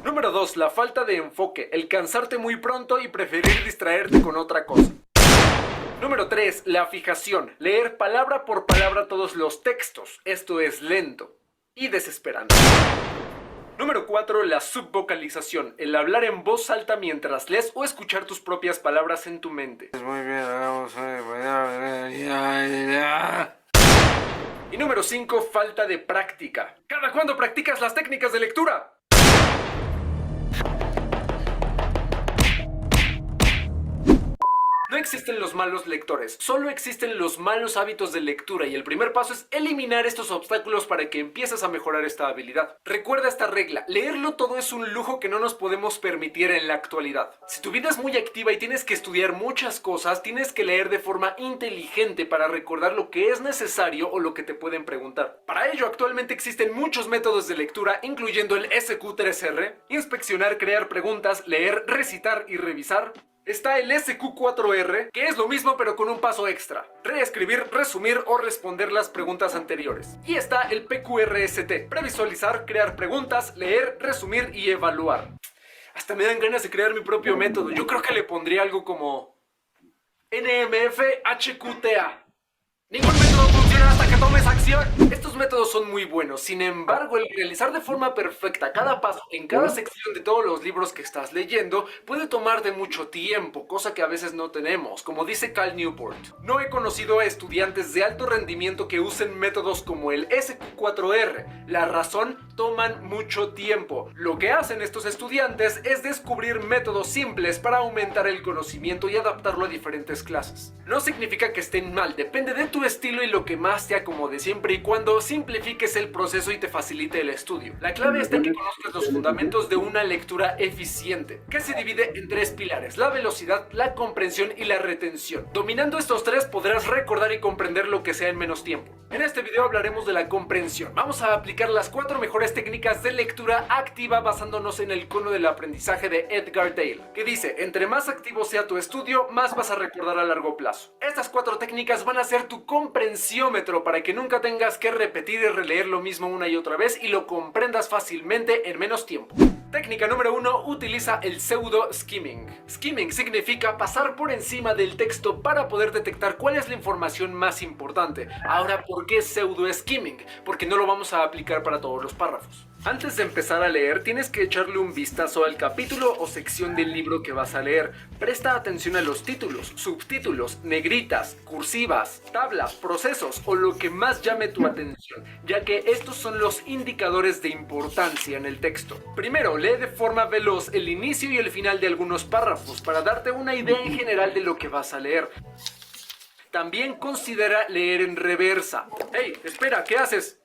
D: Número 2, la falta de enfoque, el cansarte muy pronto y preferir distraerte con otra cosa. Número 3, la fijación, leer palabra por palabra todos los textos, esto es lento y desesperante. Número 4, la subvocalización, el hablar en voz alta mientras lees o escuchar tus propias palabras en tu mente. Muy bien, vamos a... Y número 5, falta de práctica. ¿Cada cuándo practicas las técnicas de lectura? No existen los malos lectores, solo existen los malos hábitos de lectura y el primer paso es eliminar estos obstáculos para que empieces a mejorar esta habilidad. Recuerda esta regla, leerlo todo es un lujo que no nos podemos permitir en la actualidad. Si tu vida es muy activa y tienes que estudiar muchas cosas, tienes que leer de forma inteligente para recordar lo que es necesario o lo que te pueden preguntar. Para ello actualmente existen muchos métodos de lectura, incluyendo el SQ3R, inspeccionar, crear preguntas, leer, recitar y revisar. Está el SQ4R, que es lo mismo pero con un paso extra. Reescribir, resumir o responder las preguntas anteriores. Y está el PQRST, previsualizar, crear preguntas, leer, resumir y evaluar. Hasta me dan ganas de crear mi propio método. Yo creo que le pondría algo como NMFHQTA. Ningún método funciona hasta que tomes acción. Estos métodos son muy buenos, sin embargo, el realizar de forma perfecta cada paso en cada sección de todos los libros que estás leyendo puede tomarte mucho tiempo, cosa que a veces no tenemos, como dice Cal Newport. No he conocido a estudiantes de alto rendimiento que usen métodos como el SQ4R. La razón, toman mucho tiempo. Lo que hacen estos estudiantes es descubrir métodos simples para aumentar el conocimiento y adaptarlo a diferentes clases. No significa que estén mal, depende de tu estilo y lo que más te acomode, siempre y cuando simplifiques el proceso y te facilite el estudio. La clave está en que conozcas los fundamentos de una lectura eficiente, que se divide en 3 pilares: la velocidad, la comprensión y la retención. Dominando estos 3 podrás recordar y comprender lo que sea en menos tiempo. En este video hablaremos de la comprensión. Vamos a aplicar las 4 mejores técnicas de lectura activa basándonos en el cono del aprendizaje de Edgar Dale, que dice: entre más activo sea tu estudio, más vas a recordar a largo plazo. Estas 4 técnicas van a ser tu comprensiómetro para que nunca tengas que repetir y releer lo mismo una y otra vez y lo comprendas fácilmente en menos tiempo. Técnica número 1. Utiliza el pseudo skimming. Skimming significa pasar por encima del texto para poder detectar cuál es la información más importante. Ahora, ¿por qué pseudo skimming? Porque no lo vamos a aplicar para todos los párrafos. Antes de empezar a leer, tienes que echarle un vistazo al capítulo o sección del libro que vas a leer. Presta atención a los títulos, subtítulos, negritas, cursivas, tablas, procesos o lo que más llame tu atención, ya que estos son los indicadores de importancia en el texto. Primero, lee de forma veloz el inicio y el final de algunos párrafos para darte una idea en general de lo que vas a leer. También considera leer en reversa. ¡Hey, espera! ¿Qué haces?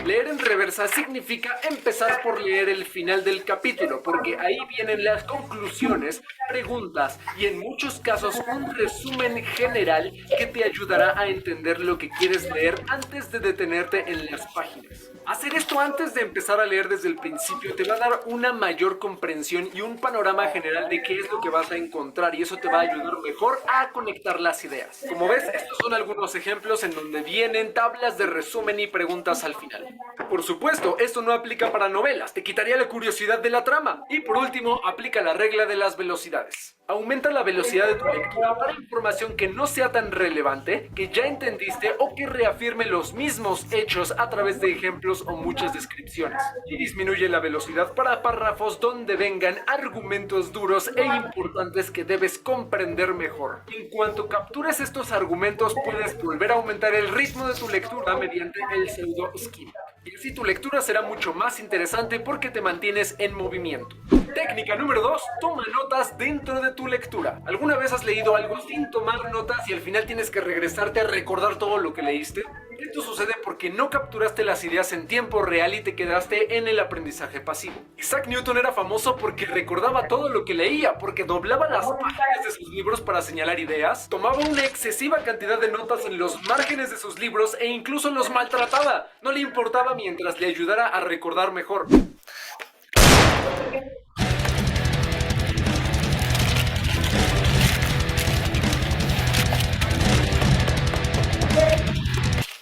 D: Leer en reversa significa empezar por leer el final del capítulo, porque ahí vienen las conclusiones, preguntas y en muchos casos un resumen general que te ayudará a entender lo que quieres leer antes de detenerte en las páginas. Hacer esto antes de empezar a leer desde el principio te va a dar una mayor comprensión y un panorama general de qué es lo que vas a encontrar, y eso te va a ayudar mejor a conectar las ideas. Como ves, estos son algunos ejemplos en donde vienen tablas de resumen y preguntas al final. Por supuesto, esto no aplica para novelas, te quitaría la curiosidad de la trama. Y por último, aplica la regla de las velocidades. Aumenta la velocidad de tu lectura para información que no sea tan relevante, que ya entendiste o que reafirme los mismos hechos a través de ejemplos o muchas descripciones. Y disminuye la velocidad para párrafos donde vengan argumentos duros e importantes que debes comprender mejor. En cuanto captures estos argumentos, puedes volver a aumentar el ritmo de tu lectura mediante el pseudo skim. Y así tu lectura será mucho más interesante porque te mantienes en movimiento. Técnica número 2. Toma notas dentro de tu lectura. ¿Alguna vez has leído algo sin tomar notas y al final tienes que regresarte a recordar todo lo que leíste? Esto sucede porque no capturaste las ideas en tiempo real y te quedaste en el aprendizaje pasivo. Isaac Newton era famoso porque recordaba todo lo que leía, porque doblaba las páginas de sus libros para señalar ideas, tomaba una excesiva cantidad de notas en los márgenes de sus libros e incluso los maltrataba. No le importaba mientras le ayudara a recordar mejor.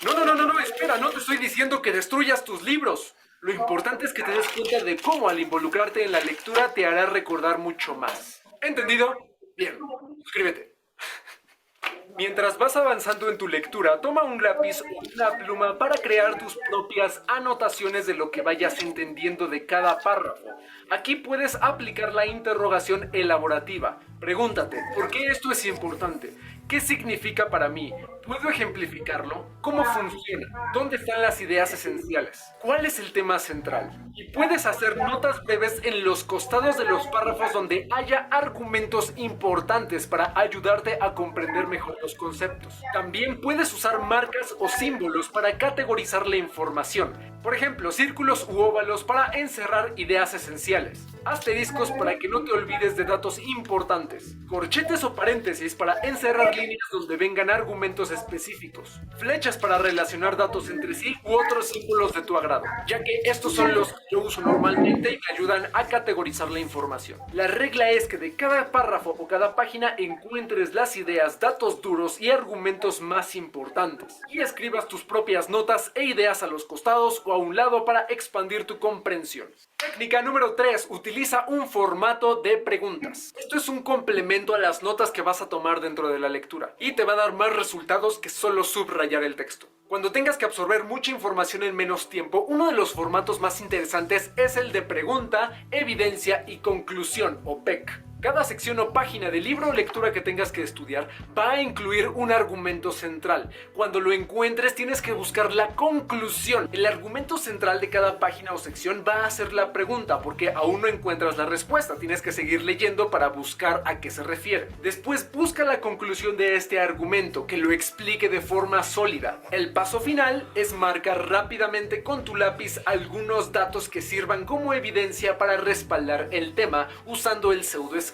D: No, espera, no te estoy diciendo que destruyas tus libros. Lo importante es que te des cuenta de cómo al involucrarte en la lectura te hará recordar mucho más. ¿Entendido? Bien, suscríbete. Mientras vas avanzando en tu lectura, toma un lápiz o una pluma para crear tus propias anotaciones de lo que vayas entendiendo de cada párrafo. Aquí puedes aplicar la interrogación elaborativa. Pregúntate, ¿por qué esto es importante? ¿Qué significa para mí? ¿Puedo ejemplificarlo? ¿Cómo funciona? ¿Dónde están las ideas esenciales? ¿Cuál es el tema central? Y puedes hacer notas breves en los costados de los párrafos donde haya argumentos importantes para ayudarte a comprender mejor los conceptos. También puedes usar marcas o símbolos para categorizar la información. Por ejemplo, círculos u óvalos para encerrar ideas esenciales. iniciales, asteriscos para que no te olvides de datos importantes, corchetes o paréntesis para encerrar líneas donde vengan argumentos específicos, flechas para relacionar datos entre sí u otros símbolos de tu agrado, ya que estos son los que yo uso normalmente y me ayudan a categorizar la información. La regla es que de cada párrafo o cada página encuentres las ideas, datos duros y argumentos más importantes, y escribas tus propias notas e ideas a los costados o a un lado para expandir tu comprensión. Técnica número 3. Utiliza un formato de preguntas. Esto es un complemento a las notas que vas a tomar dentro de la lectura y te va a dar más resultados que solo subrayar el texto. Cuando tengas que absorber mucha información en menos tiempo, uno de los formatos más interesantes es el de pregunta, evidencia y conclusión o PEC. Cada sección o página de libro o lectura que tengas que estudiar va a incluir un argumento central. Cuando lo encuentres tienes que buscar la conclusión. El argumento central de cada página o sección va a ser la pregunta, porque aún no encuentras la respuesta. Tienes que seguir leyendo para buscar a qué se refiere. Después busca la conclusión de este argumento, que lo explique de forma sólida. El paso final es marcar rápidamente con tu lápiz algunos datos que sirvan como evidencia para respaldar el tema usando el pseudo-skimming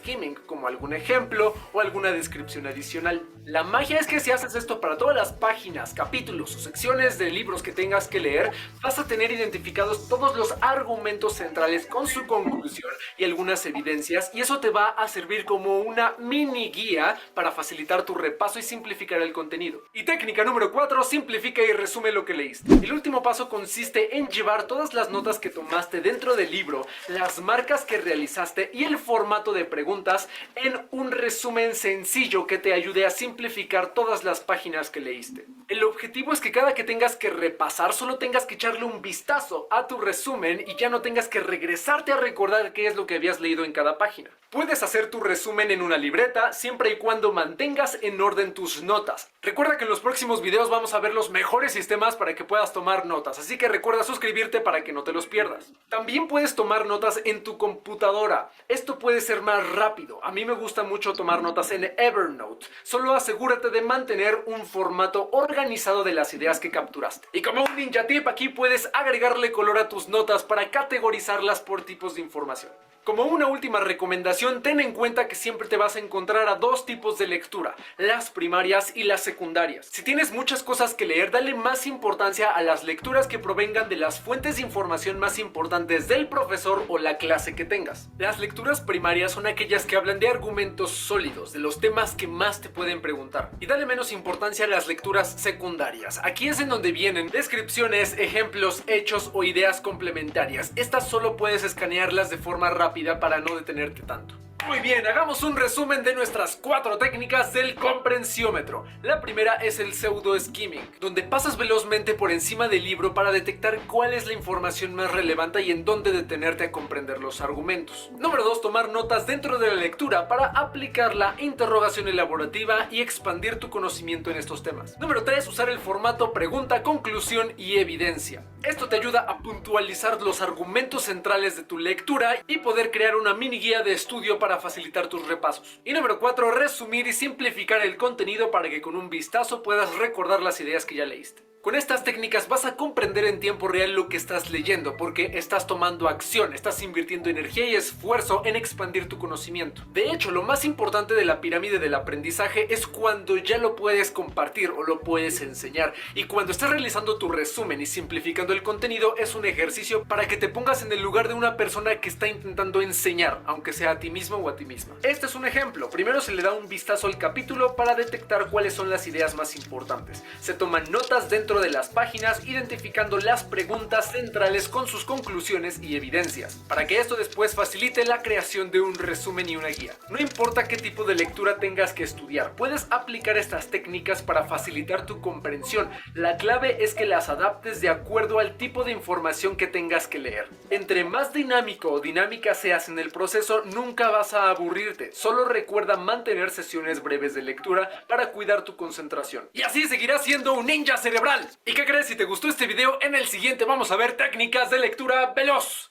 D: como algún ejemplo o alguna descripción adicional. La magia es que si haces esto para todas las páginas, capítulos o secciones de libros que tengas que leer, vas a tener identificados todos los argumentos centrales con su conclusión y algunas evidencias, y eso te va a servir como una mini guía para facilitar tu repaso y simplificar el contenido. Y técnica número 4, simplifica y resume lo que leíste. El último paso consiste en llevar todas las notas que tomaste dentro del libro, las marcas que realizaste y el formato de preguntas en un resumen sencillo que te ayude a simplificar todas las páginas que leíste. El objetivo es que cada que tengas que repasar solo tengas que echarle un vistazo a tu resumen y ya no tengas que regresarte a recordar qué es lo que habías leído en cada página. Puedes hacer tu resumen en una libreta siempre y cuando mantengas en orden tus notas. Recuerda que en los próximos videos vamos a ver los mejores sistemas para que puedas tomar notas, así que recuerda suscribirte para que no te los pierdas. También puedes tomar notas en tu computadora. Esto puede ser más rápido. A mí me gusta mucho tomar notas en Evernote. Solo asegúrate de mantener un formato organizado de las ideas que capturaste. Y como un ninja tip, aquí puedes agregarle color a tus notas para categorizarlas por tipos de información. Como una última recomendación, ten en cuenta que siempre te vas a encontrar a dos tipos de lectura, las primarias y las secundarias. Si tienes muchas cosas que leer, dale más importancia a las lecturas que provengan de las fuentes de información más importantes del profesor o la clase que tengas. Las lecturas primarias son aquellas que hablan de argumentos sólidos, de los temas que más te pueden preguntar. Y dale menos importancia a las lecturas secundarias. Aquí es en donde vienen descripciones, ejemplos, hechos o ideas complementarias. Estas solo puedes escanearlas de forma rápida para no detenerte tanto. Muy bien, hagamos un resumen de nuestras 4 técnicas del comprensiómetro. La primera es el pseudo-skimming, donde pasas velozmente por encima del libro para detectar cuál es la información más relevante y en dónde detenerte a comprender los argumentos. Número 2, tomar notas dentro de la lectura para aplicar la interrogación elaborativa y expandir tu conocimiento en estos temas. Número 3, usar el formato pregunta, conclusión y evidencia. Esto te ayuda a puntualizar los argumentos centrales de tu lectura y poder crear una mini guía de estudio para facilitar tus repasos. Y número 4, resumir y simplificar el contenido para que con un vistazo puedas recordar las ideas que ya leíste. Con estas técnicas vas a comprender en tiempo real lo que estás leyendo, porque estás tomando acción, estás invirtiendo energía y esfuerzo en expandir tu conocimiento. De hecho, lo más importante de la pirámide del aprendizaje es cuando ya lo puedes compartir o lo puedes enseñar. Y cuando estás realizando tu resumen y simplificando el contenido, es un ejercicio para que te pongas en el lugar de una persona que está intentando enseñar, aunque sea a ti mismo o a ti misma. Este es un ejemplo. Primero se le da un vistazo al capítulo para detectar cuáles son las ideas más importantes. Se toman notas dentro de las páginas, identificando las preguntas centrales con sus conclusiones y evidencias, para que esto después facilite la creación de un resumen y una guía. No importa qué tipo de lectura tengas que estudiar, puedes aplicar estas técnicas para facilitar tu comprensión. La clave es que las adaptes de acuerdo al tipo de información que tengas que leer. Entre más dinámico o dinámica seas en el proceso, nunca vas a aburrirte. Solo recuerda mantener sesiones breves de lectura para cuidar tu concentración. Y así seguirás siendo un ninja cerebral. ¿Y qué crees? Si te gustó este video, en el siguiente vamos a ver técnicas de lectura veloz.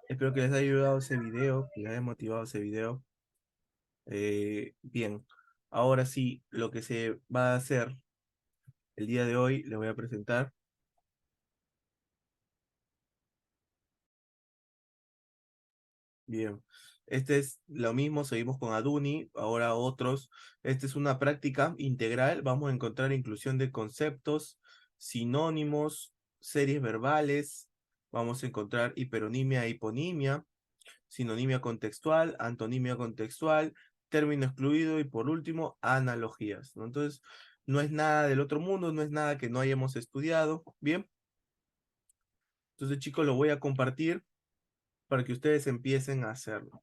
A: Espero que les haya ayudado ese video, que les haya motivado ese video. Bien, ahora sí, lo que se va a hacer El día de hoy le voy a presentar bien. Este es lo mismo, seguimos con Aduni, ahora otros. Esta es una práctica integral. Vamos a encontrar inclusión de conceptos, sinónimos, series verbales. Vamos a encontrar hiperonimia e hiponimia, sinonimia contextual, antonimia contextual, término excluido y por último, analogías, ¿no? Entonces, no es nada del otro mundo, no es nada que no hayamos estudiado. Bien. Entonces, chicos, lo voy a compartir para que ustedes empiecen a hacerlo.